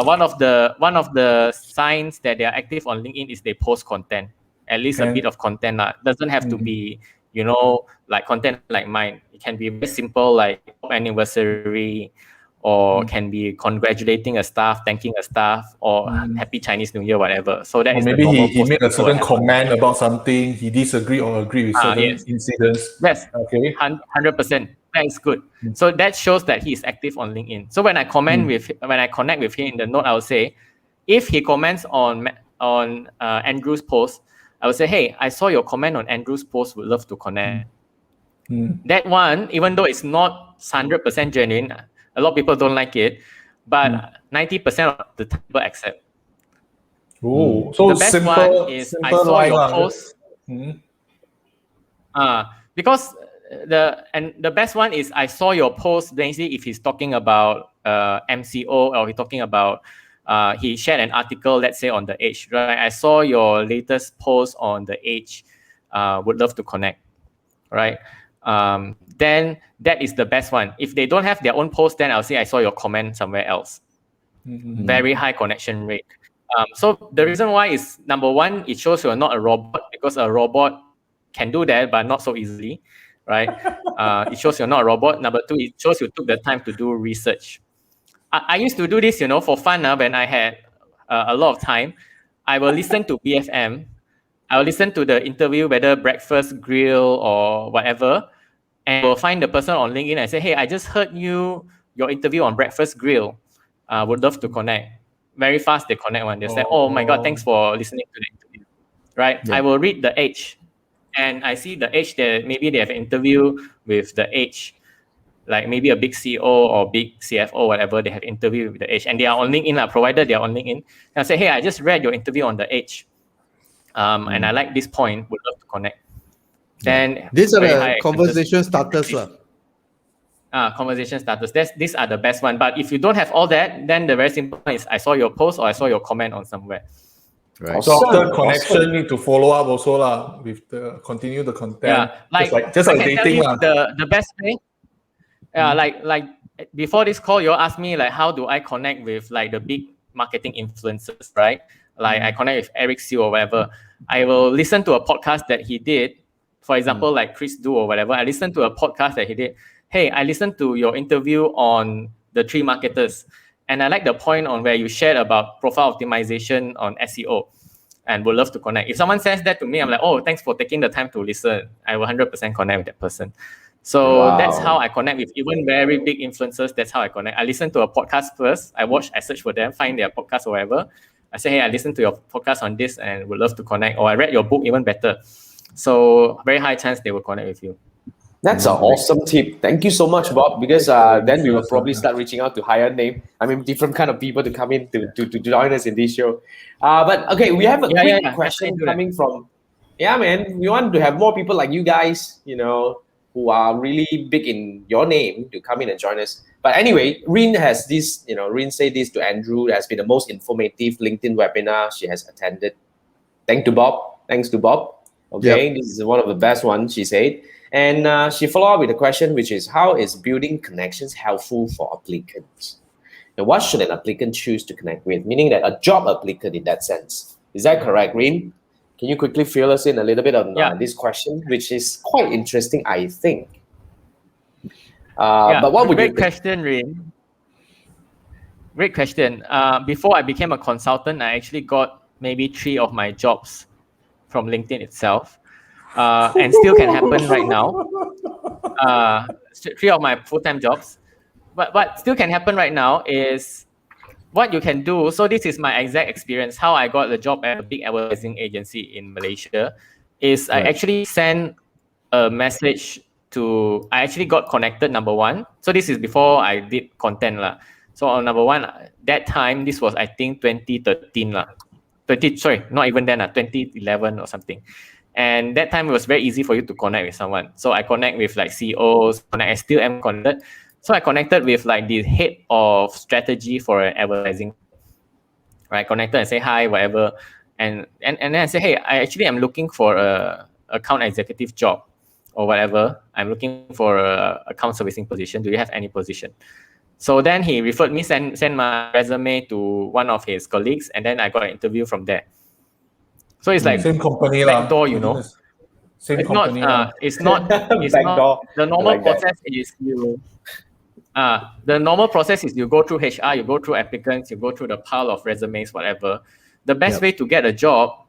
one of the signs that they are active on LinkedIn is they post content. At least a bit of content. Doesn't have to be, like content like mine. It can be very simple, like anniversary, or can be congratulating a staff, thanking a staff, or Happy Chinese New Year, whatever. So that or is maybe the normal he post made a people certain have. comment about something, he disagree or agree with certain incidents. Yes, okay. 100%. That is good. So that shows that he is active on LinkedIn. So when I connect with him in the note, I will say, if he comments on Andrew's post, I will say, hey, I saw your comment on Andrew's post, would love to connect. That one, even though it's not 100% genuine, a lot of people don't like it, but 90% of the people accept. Oh, so the best simple, one is I simple saw line your post. Because the best one is I saw your post. Basically, if he's talking about MCO or he's talking about he shared an article, let's say on The Edge, right? I saw your latest post on The Edge. Would love to connect, right? Then that is the best one. If they don't have their own post, then I'll say I saw your comment somewhere else. Very high connection rate. So the reason why is, number one, it shows you're not a robot, because a robot can do that, but not so easily, right? It shows you're not a robot. Number two, it shows you took the time to do research. I used to do this, for fun. When I had a lot of time, I will listen to BFM. I will listen to the interview, whether Breakfast Grill or whatever, and will find the person on LinkedIn and say, hey, I just heard your interview on Breakfast Grill. Would love to connect. Very fast they connect one. They say, oh my God, thanks for listening to the interview. Right? Yeah. I will read The Edge, and I see The Edge that maybe they have an interview with The Edge, like maybe a big CEO or big CFO, whatever, they have interview with The Edge, and they are on LinkedIn, provided they are on LinkedIn. And I say, hey, I just read your interview on The Edge, and I like this point, would love to connect. Then these are the conversation starters. Conversation starters. These are the best one. But if you don't have all that, then the very simple one is I saw your post or I saw your comment on somewhere. Right. So after connection, need to follow up also with the continue the content. Yeah, just like dating. The best way. Yeah, like before this call, you asked me like how do I connect with like the big marketing influencers, right? Like I connect with Eric Siu or whatever. I will listen to a podcast that he did. For example, like Chris Du or whatever. I listened to a podcast that he did. Hey, I listened to your interview on the 3 Marketers, and I like the point on where you shared about profile optimization on SEO, and would love to connect. If someone says that to me, I'm like, oh, thanks for taking the time to listen. I will 100% connect with that person. So that's how I connect with even very big influencers. That's how I connect. I listen to a podcast first. I search for them, find their podcast or whatever. I say, hey, I listened to your podcast on this and would love to connect. Or I read your book, even better. So very high chance they will connect with you. That's an awesome tip. Thank you so much, Bob, because then we will probably start reaching out to higher name. I mean, different kind of people to come in to join us in this show. But okay, we have a quick question coming from, man, we want to have more people like you guys, who are really big in your name to come in and join us. But anyway, Rin has this, Rin said this to Andrew. It has been the most informative LinkedIn webinar she has attended. Thanks to Bob. Okay, This is one of the best ones, she said. And she followed up with a question, which is, how is building connections helpful for applicants? And what should an applicant choose to connect with? Meaning that a job applicant in that sense. Is that correct, Rin? Can you quickly fill us in a little bit on this question, which is quite interesting, I think. But what would you think? Great question, Rin. Great question. Before I became a consultant, I actually got maybe 3 of my jobs from LinkedIn itself. And still can happen right now. 3 of my full-time jobs. But what still can happen right now is what you can do. So this is my exact experience. How I got the job at a big advertising agency in Malaysia is I actually sent a message to, I actually got connected, number one. So this is before I did content. So on number one, that time, this was I think 2013. Not even then, 2011 or something. And that time it was very easy for you to connect with someone. So I connect with like CEOs, I still am connected. So I connected with like the head of strategy for an advertising. Right, connected and say hi, whatever. And then I say, hey, I actually am looking for a account executive job or whatever. I'm looking for a account servicing position. Do you have any position? So then he referred me, send my resume to one of his colleagues, and then I got an interview from there. So it's like same company backdoor, Same it's company. It's not. The normal process is the normal process is you go through HR, you go through applicants, you go through the pile of resumes, whatever. The best way to get a job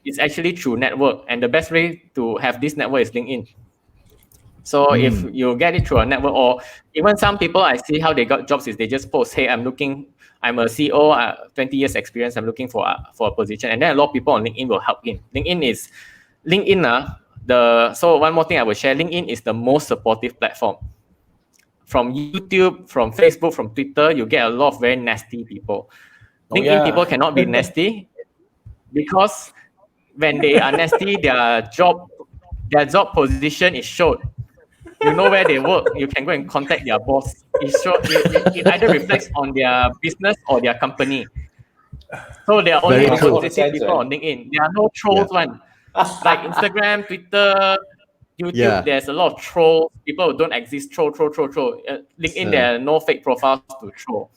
is actually through network, and the best way to have this network is LinkedIn. So if you get it through a network, or even some people I see how they got jobs is they just post, hey, I'm a CEO, 20 years experience, I'm looking for a position. And then a lot of people on LinkedIn will help in. So one more thing I will share, LinkedIn is the most supportive platform. From YouTube, from Facebook, from Twitter, you get a lot of very nasty people. LinkedIn people cannot be nasty because when they are nasty, their job position is showed. You know where they work. You can go and contact their boss. It either reflects on their business or their company. So there are only Very true. positive people on LinkedIn. There are no trolls one. Like Instagram, Twitter, YouTube, Yeah. there's a lot of trolls. People who don't exist, troll. LinkedIn, there are no fake profiles to troll.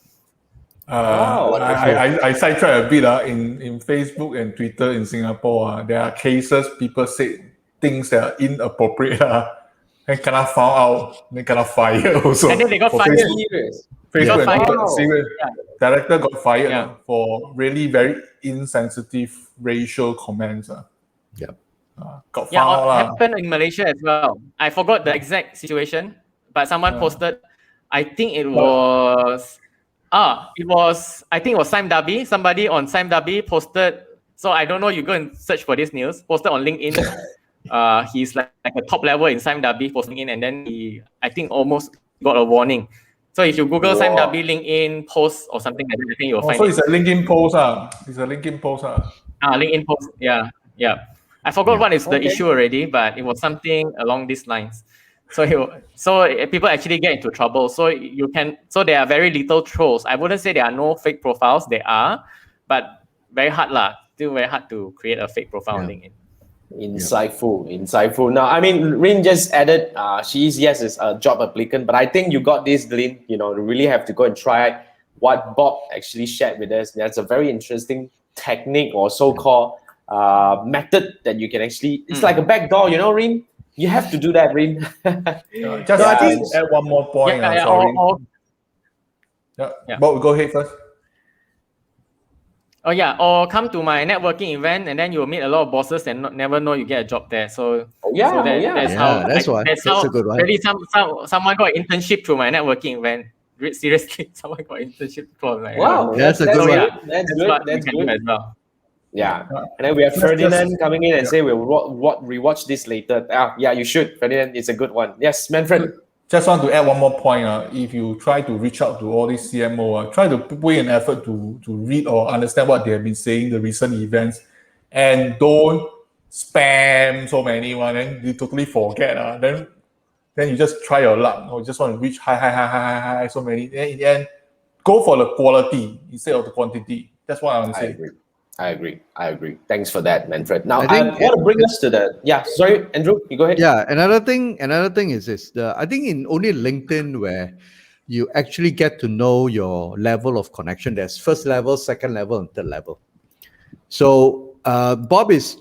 Wow. I sidetrack a bit. In Facebook and Twitter in Singapore, there are cases people say things that are inappropriate. And cannot found out, they cannot fire also. And then they got For fired. Serious. Facebook Yeah. and Twitter, Wow. serious. Director got fired Yeah. for really very insensitive racial comments. Yeah. Got Yeah, found it happened in Malaysia as well. I forgot the exact situation, but someone posted. I think it was. I think it was Sime Darby. Somebody on Sime Darby posted. So I don't know. You go and search for this news. Posted on LinkedIn. He's like a top level in Sime Darby posting in, and then I think almost got a warning. So if you Google Sime Wow. Darby LinkedIn post or something like that, I think you'll find so it. it's a LinkedIn post. It's a LinkedIn post. LinkedIn post. Yeah. I forgot what is the Okay. issue already, but it was something along these lines. So people actually get into trouble. So there are very little trolls. I wouldn't say there are no fake profiles. There are, but very hard lah. Still very hard to create a fake profile on LinkedIn. Insightful. Now, I mean, Rin just added, is a job applicant, but I think you got this, Rin. You really have to go and try what Bob actually shared with us. That's a very interesting technique or so-called method that you can actually. It's like a backdoor, Rin. You have to do that, Rin. Just add one more point. Sorry. Bob, go ahead first. Or come to my networking event, and then you'll meet a lot of bosses and never know you get a job there. So that's how. That's a good one. Really, someone got an internship through my networking event. Seriously, someone got an internship through my. Wow, that's a good one. That's good. That's good as well. Yeah, and then we have Ferdinand coming in and say we'll rewatch this later. Yeah, you should, Ferdinand. It's a good one. Yes, Manfred. Just want to add one more point. If you try to reach out to all these CMO, try to put in effort to read or understand what they have been saying, the recent events, and don't spam so many one, and you totally forget. Then you just try your luck, or just want to reach high, so many. Then in the end, go for the quality instead of the quantity. That's what I want to say. I agree. Thanks for that, Manfred. Now, I want to bring us to the. Sorry, Andrew, you go ahead. Yeah, another thing is this. I think in only LinkedIn where you actually get to know your level of connection. There's first level, second level, and third level. So Bob is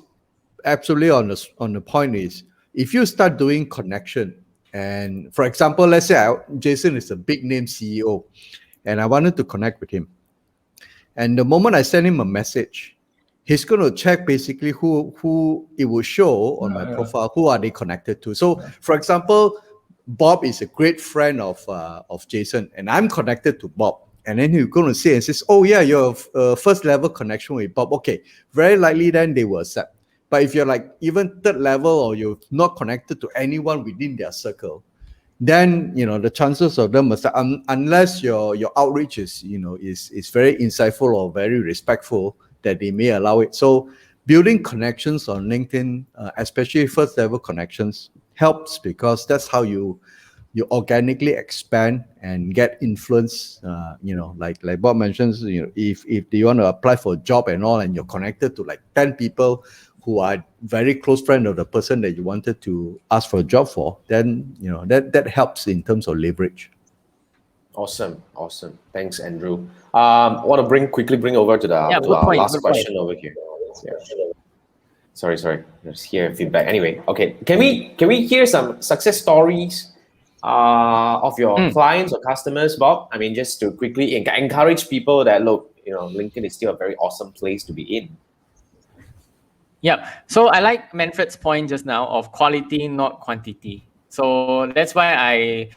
absolutely on the point is if you start doing connection, and for example, let's say Jason is a big name CEO, and I wanted to connect with him. And the moment I send him a message, he's going to check basically who it will show on my profile, who are they connected to. So, for example, Bob is a great friend of Jason, and I'm connected to Bob. And then he's going to say and says, "Oh yeah, you're a first level connection with Bob." Okay, very likely then they will accept. But if you're like even third level or you're not connected to anyone within their circle, then the chances of them unless your outreach is very insightful or very respectful, that they may allow it. So building connections on LinkedIn, especially first level connections, helps because that's how you organically expand and get influence. Like Bob mentions, if you want to apply for a job and all, and you're connected to like 10 people who are very close friend of the person that you wanted to ask for a job for, then that helps in terms of leverage. Awesome. Thanks, Andrew. I want to quickly bring over to our last question over here. Yeah. Sorry. Let's hear feedback. Anyway, okay. Can we hear some success stories of your clients or customers, Bob? I mean, just to quickly encourage people that look, LinkedIn is still a very awesome place to be in. Yeah. So I like Manfred's point just now of quality, not quantity. So that's why I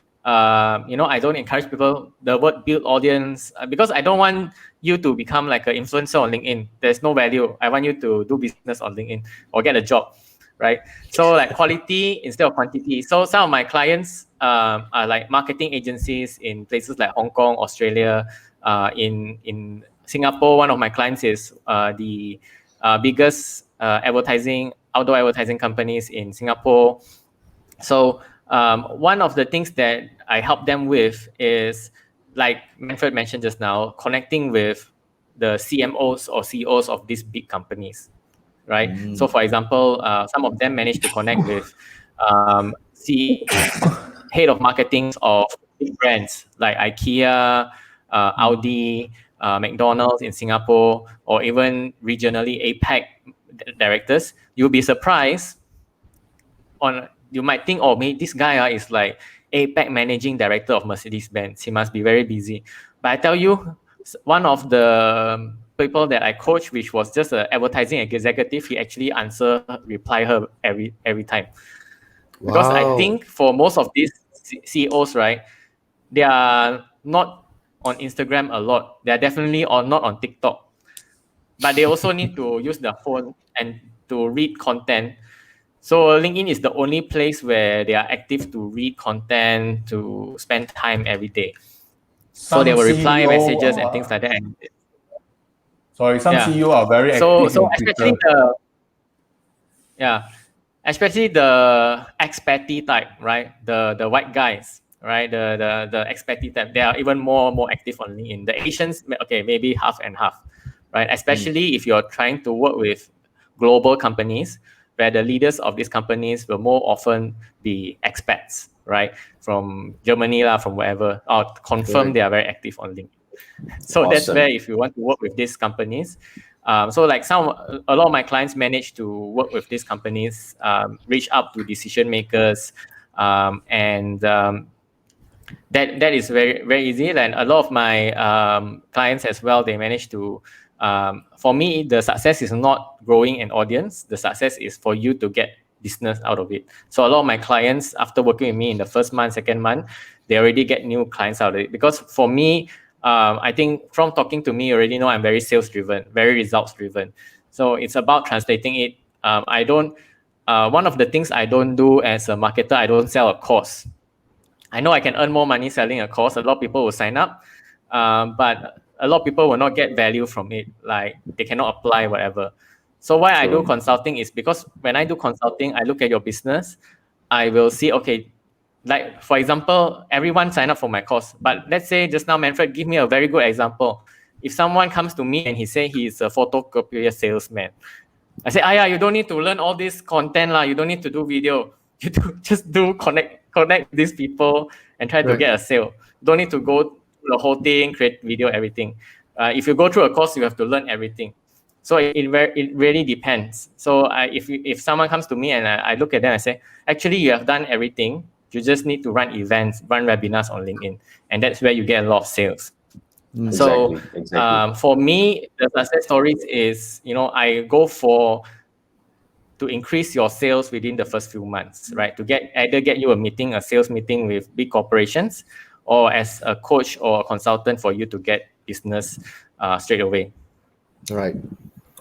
don't encourage people the word build audience because I don't want you to become like an influencer on LinkedIn. There's no value. I want you to do business on LinkedIn or get a job, right? So like quality instead of quantity. So some of my clients are like marketing agencies in places like Hong Kong, Australia, in Singapore. One of my clients is the biggest outdoor advertising companies in Singapore. So one of the things that I help them with is, like Manfred mentioned just now, connecting with the CMOs or CEOs of these big companies, right? So, for example, some of them managed to connect with head of marketing of big brands like IKEA, Audi, McDonald's in Singapore, or even regionally APAC directors. You'll be surprised. You might think, oh, maybe this guy is like APAC managing director of Mercedes-Benz. He must be very busy. But I tell you, one of the people that I coached, which was just an advertising executive, he actually reply her every time. Because I think for most of these CEOs, right, they are not on Instagram a lot. They are definitely not on TikTok. But they also need to use the phone and to read content. So LinkedIn is the only place where they are active to read content, to spend time every day. So they will reply messages and things like that. Sorry, some CEO are very active. So especially especially the expaty type, right? The white guys, right? The expaty type, they are even more active on LinkedIn. The Asians, okay, maybe half and half, right? Especially if you're trying to work with global companies, where the leaders of these companies will more often be expats, right? From Germany, from wherever, or confirm they are very active on LinkedIn. So that's where, if you want to work with these companies, so like a lot of my clients manage to work with these companies, reach out to decision makers, and that is very, very easy. And a lot of my clients as well, they manage to, for me, the success is not growing an audience. The success is for you to get business out of it. So a lot of my clients, after working with me in the first month, second month, they already get new clients out of it. Because for me, I think from talking to me, you already know I'm very sales driven, very results driven. So it's about translating it. I don't, one of the things I don't do as a marketer, I don't sell a course. I know I can earn more money selling a course. A lot of people will sign up, but a lot of people will not get value from it. Like they cannot apply whatever. So why I do consulting is because when I do consulting, I look at your business. I will see, okay, like for example, everyone sign up for my course. But let's say just now, Manfred, give me a very good example. If someone comes to me and he say he's a photocopier salesman, I say, you don't need to learn all this content lah. You don't need to do video. You just connect these people and try to get a sale. Don't need to go through the whole thing, create video, everything. If you go through a course, you have to learn everything. So it really depends. So if someone comes to me and I look at them, I say, actually, you have done everything. You just need to run events, run webinars on LinkedIn, and that's where you get a lot of sales. So for me, the success stories is, I go to increase your sales within the first few months, right? To either get you a sales meeting with big corporations, or as a coach or a consultant for you to get business straight away. Right.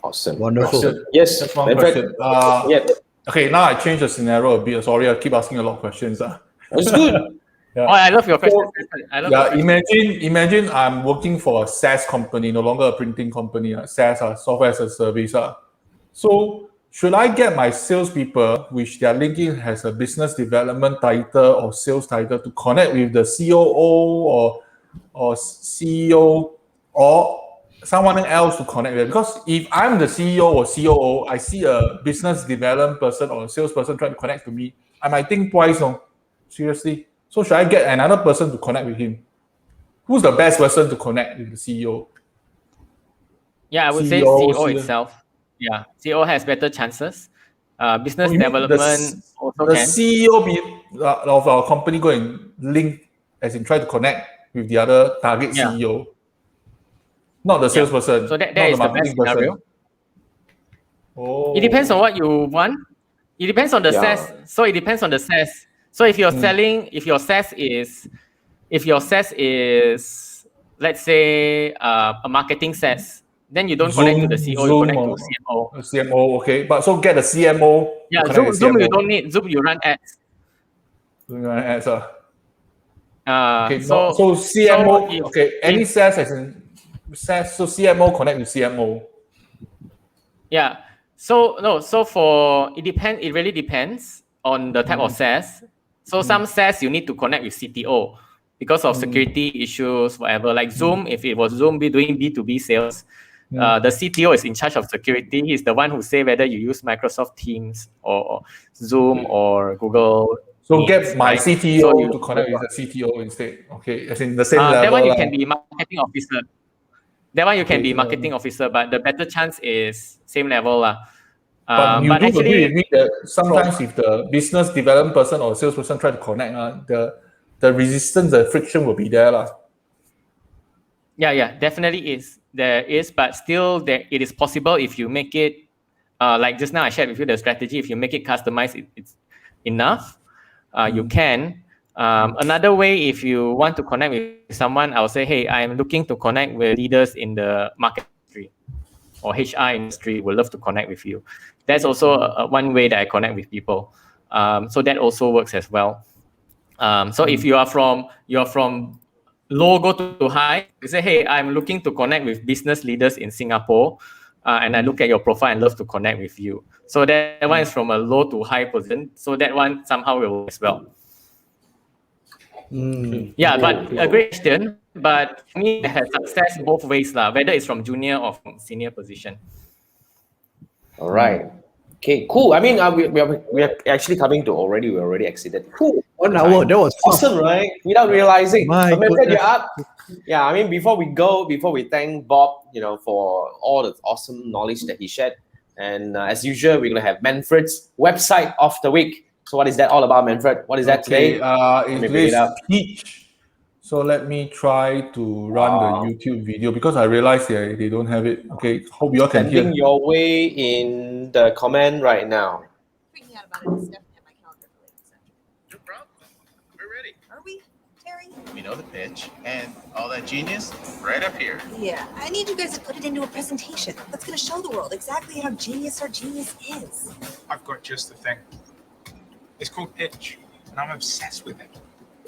Awesome. Wonderful. Awesome. Yes. That's one question. Okay, now I change the scenario a bit. Sorry, I keep asking a lot of questions. It's good. Yeah. I love your question. Imagine I'm working for a SaaS company, no longer a printing company. SaaS, software as a service. So should I get my salespeople, which their LinkedIn has a business development title or sales title, to connect with the COO or CEO or someone else to connect with? Because if I'm the CEO or COO, I see a business development person or a salesperson trying to connect to me, I might think twice. No, seriously. So should I get another person to connect with him? Who's the best person to connect with the CEO? Yeah, I would say CEO itself. Yeah, CEO has better chances. Business development also the can. CEO of our company go and link, as in try to connect with the other target CEO. Not the salesperson. So that is the best scenario. Oh. It depends on what you want. It depends on the SaaS. So it depends on the SaaS. So if you're selling, if your SaaS is, let's say, a marketing SaaS, then you don't connect to the CEO, you connect to CMO. CMO, okay. But so get a CMO. Yeah, Zoom you don't need. Zoom you run ads. You run ads. Okay, so CMO, okay. Any SaaS as in SaaS, so CMO connect with CMO. Yeah. So for it depends. It really depends on the type of SaaS. So some SaaS you need to connect with CTO. because of security issues, whatever. Like Zoom, if it was Zoom doing B2B sales, the CTO is in charge of security. He's the one who say whether you use Microsoft Teams or Zoom or Google. So Meets, get my right? CTO So you, to connect with the CTO instead. Okay, as in the same that level. one you can be marketing officer. That one you can Okay, be so- marketing officer, but the better chance is same level. But you but do agree actually, with me that sometimes if the business development person or salesperson try to connect, the resistance, the friction will be there. yeah, definitely is. There is, but still it is possible if you make it, like just now I shared with you the strategy, if you make it customized, it's enough, you can. Another way, if you want to connect with someone, I'll say, hey, I'm looking to connect with leaders in the market industry or HR industry, would love to connect with you. That's also one way that I connect with people. So that also works as well. So if you're from low go to high, you say, hey, I'm looking to connect with business leaders in Singapore, and I look at your profile and love to connect with you. So that one is from a low to high position. So that one somehow will work as well. Yeah, but a great question. But for me, it has success both ways, whether it's from junior or from senior position. All right. Okay, cool. I mean, we are actually coming to already. We already exceeded. Cool. 1 hour. That was fast. Awesome, right? Without realizing. My But Manfred, goodness. you're up. Yeah, I mean, before we thank Bob, for all the awesome knowledge that he shared, and as usual, we're gonna have Manfred's website of the week. So, what is that all about, Manfred? What is that today? It me bring it is up. Peach. So let me try to run the YouTube video because I realized they don't have it. Okay, hope you all can hear. Sending your way in the comment right now. Freaking out about it. It's definitely on my calendar for later this afternoon. No problem. We're ready. Are we, Terry? We know the pitch and all that genius right up here. Yeah. I need you guys to put it into a presentation that's going to show the world exactly how genius our genius is. I've got just the thing. It's called pitch, and I'm obsessed with it.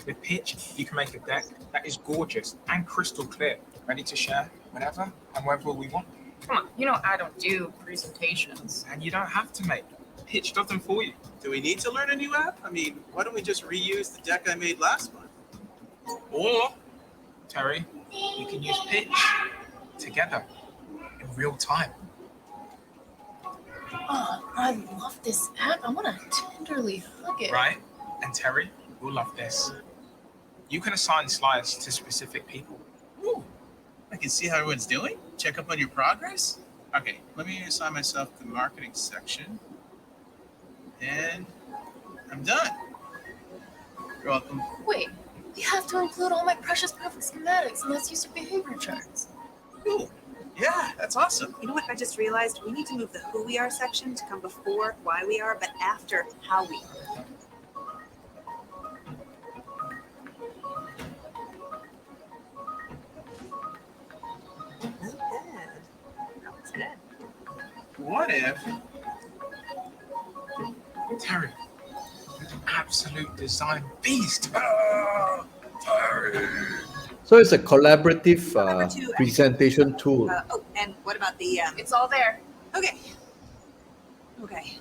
With pitch, you can make a deck that is gorgeous and crystal clear, ready to share whenever and wherever we want. Come on, you know I don't do presentations. And you don't have to make. Pitch does them for you. Do we need to learn a new app? I mean, why don't we just reuse the deck I made last month? Or, Terry, you can use pitch together in real time. Oh, I love this app. I want to tenderly hug it. Right? And Terry will love this. You can assign slides to specific people. Ooh, I can see how everyone's doing. Check up on your progress. Okay, let me assign myself the marketing section. And I'm done. You're welcome. Wait, we have to include all my precious perfect schematics and let's use your behavior charts. Cool. Yeah, that's awesome. You know what I just realized? We need to move the who we are section to come before why we are, but after how we are. Not bad. That was good. What if Terry, an absolute design beast? Oh, Terry. So it's a collaborative Number two, presentation tool. And what about the? It's all there. Okay. Okay.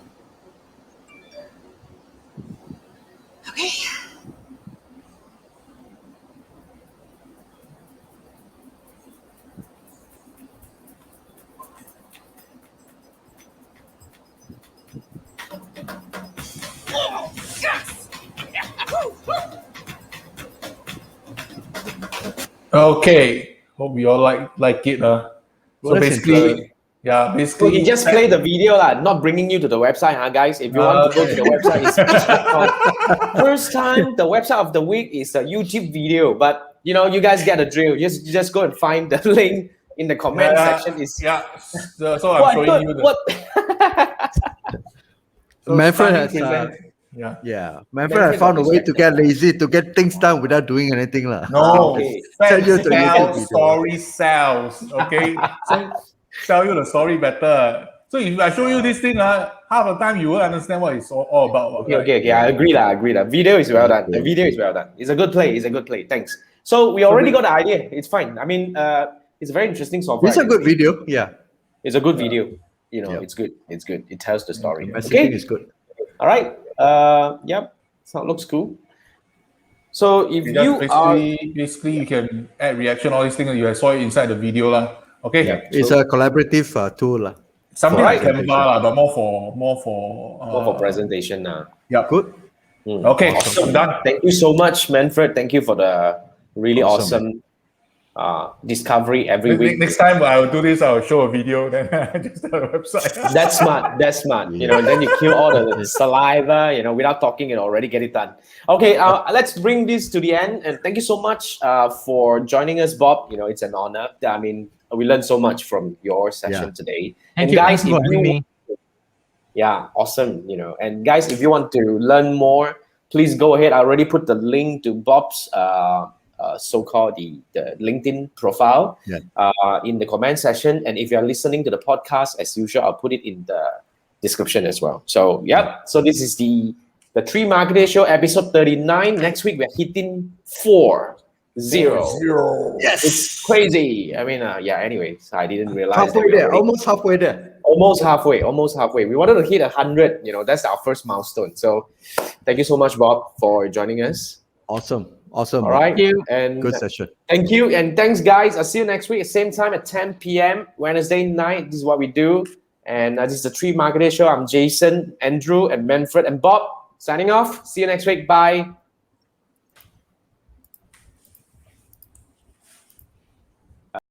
Okay. Yes! Okay, hope you all like it. So Well, that's basically, So basically, he just play the video, not bringing you to the website, guys. If you want to go to the website, it's peach.com. First time, the website of the week is a YouTube video, but you guys get the drill. Just go and find the link in the comment section. So I'm showing you the. What? So Manfred has, Manfred Manfred has found a way to get lazy, to get things done without doing anything. No, Okay. Send you to YouTube sell video. story sells. Okay, so sell you the story better. So if I show you this thing, half the time you will understand what it's all about. Okay. I agree. Video is well done. The video is well done. It's a good play. Thanks. So we already got the idea. It's fine. I mean, it's a very interesting software. It's a good video. Yeah. It's a good video. It's good. It tells the story. The messaging Okay. is good. All right. Yep. So it looks cool. So if You you just are, basically you can add reaction, all these things. You saw it inside the video lah. Okay. Yeah. It's a collaborative tool. lah. Something for like Canva presentation. lah, but more for presentation now. Yeah. Good. Okay, so I'm done. Thank you so much, Manfred. Thank you for the really Awesome. awesome discovery every week. Next time I'll do this, I'll show a video, then just the website. That's smart. That's smart. You know, and then you kill all the saliva, you know, without talking and already get it done. Okay, let's bring this to the end. And thank you so much for joining us, Bob. You know, it's an honor. I mean, we learned so much from your session Yeah. today. Thank and you. guys, Thank you for if having you me. yeah, awesome. You know, and guys, if you want to learn more, please go ahead. I already put the link to Bob's so-called the LinkedIn profile Yeah. in the comment section. And if you're listening to the podcast, as usual, I'll put it in the description as well. So so this is the Tree Marketing Show episode 39. Next week we're hitting 40. Yes, it's crazy. I mean, anyways, I didn't realize that Halfway we there, already- almost halfway there. almost halfway. We wanted to hit 100. You know, that's our first milestone. So thank you so much, Bob, for joining us. Awesome. All Bob. right. Thank you. And Good session. thank you. And thanks, guys. I'll see you next week at same time at 10 p.m. Wednesday night. This is what we do. And this is the Tree Marketing Show. I'm Jason, Andrew, and Manfred, and Bob signing off. See you next week. Bye.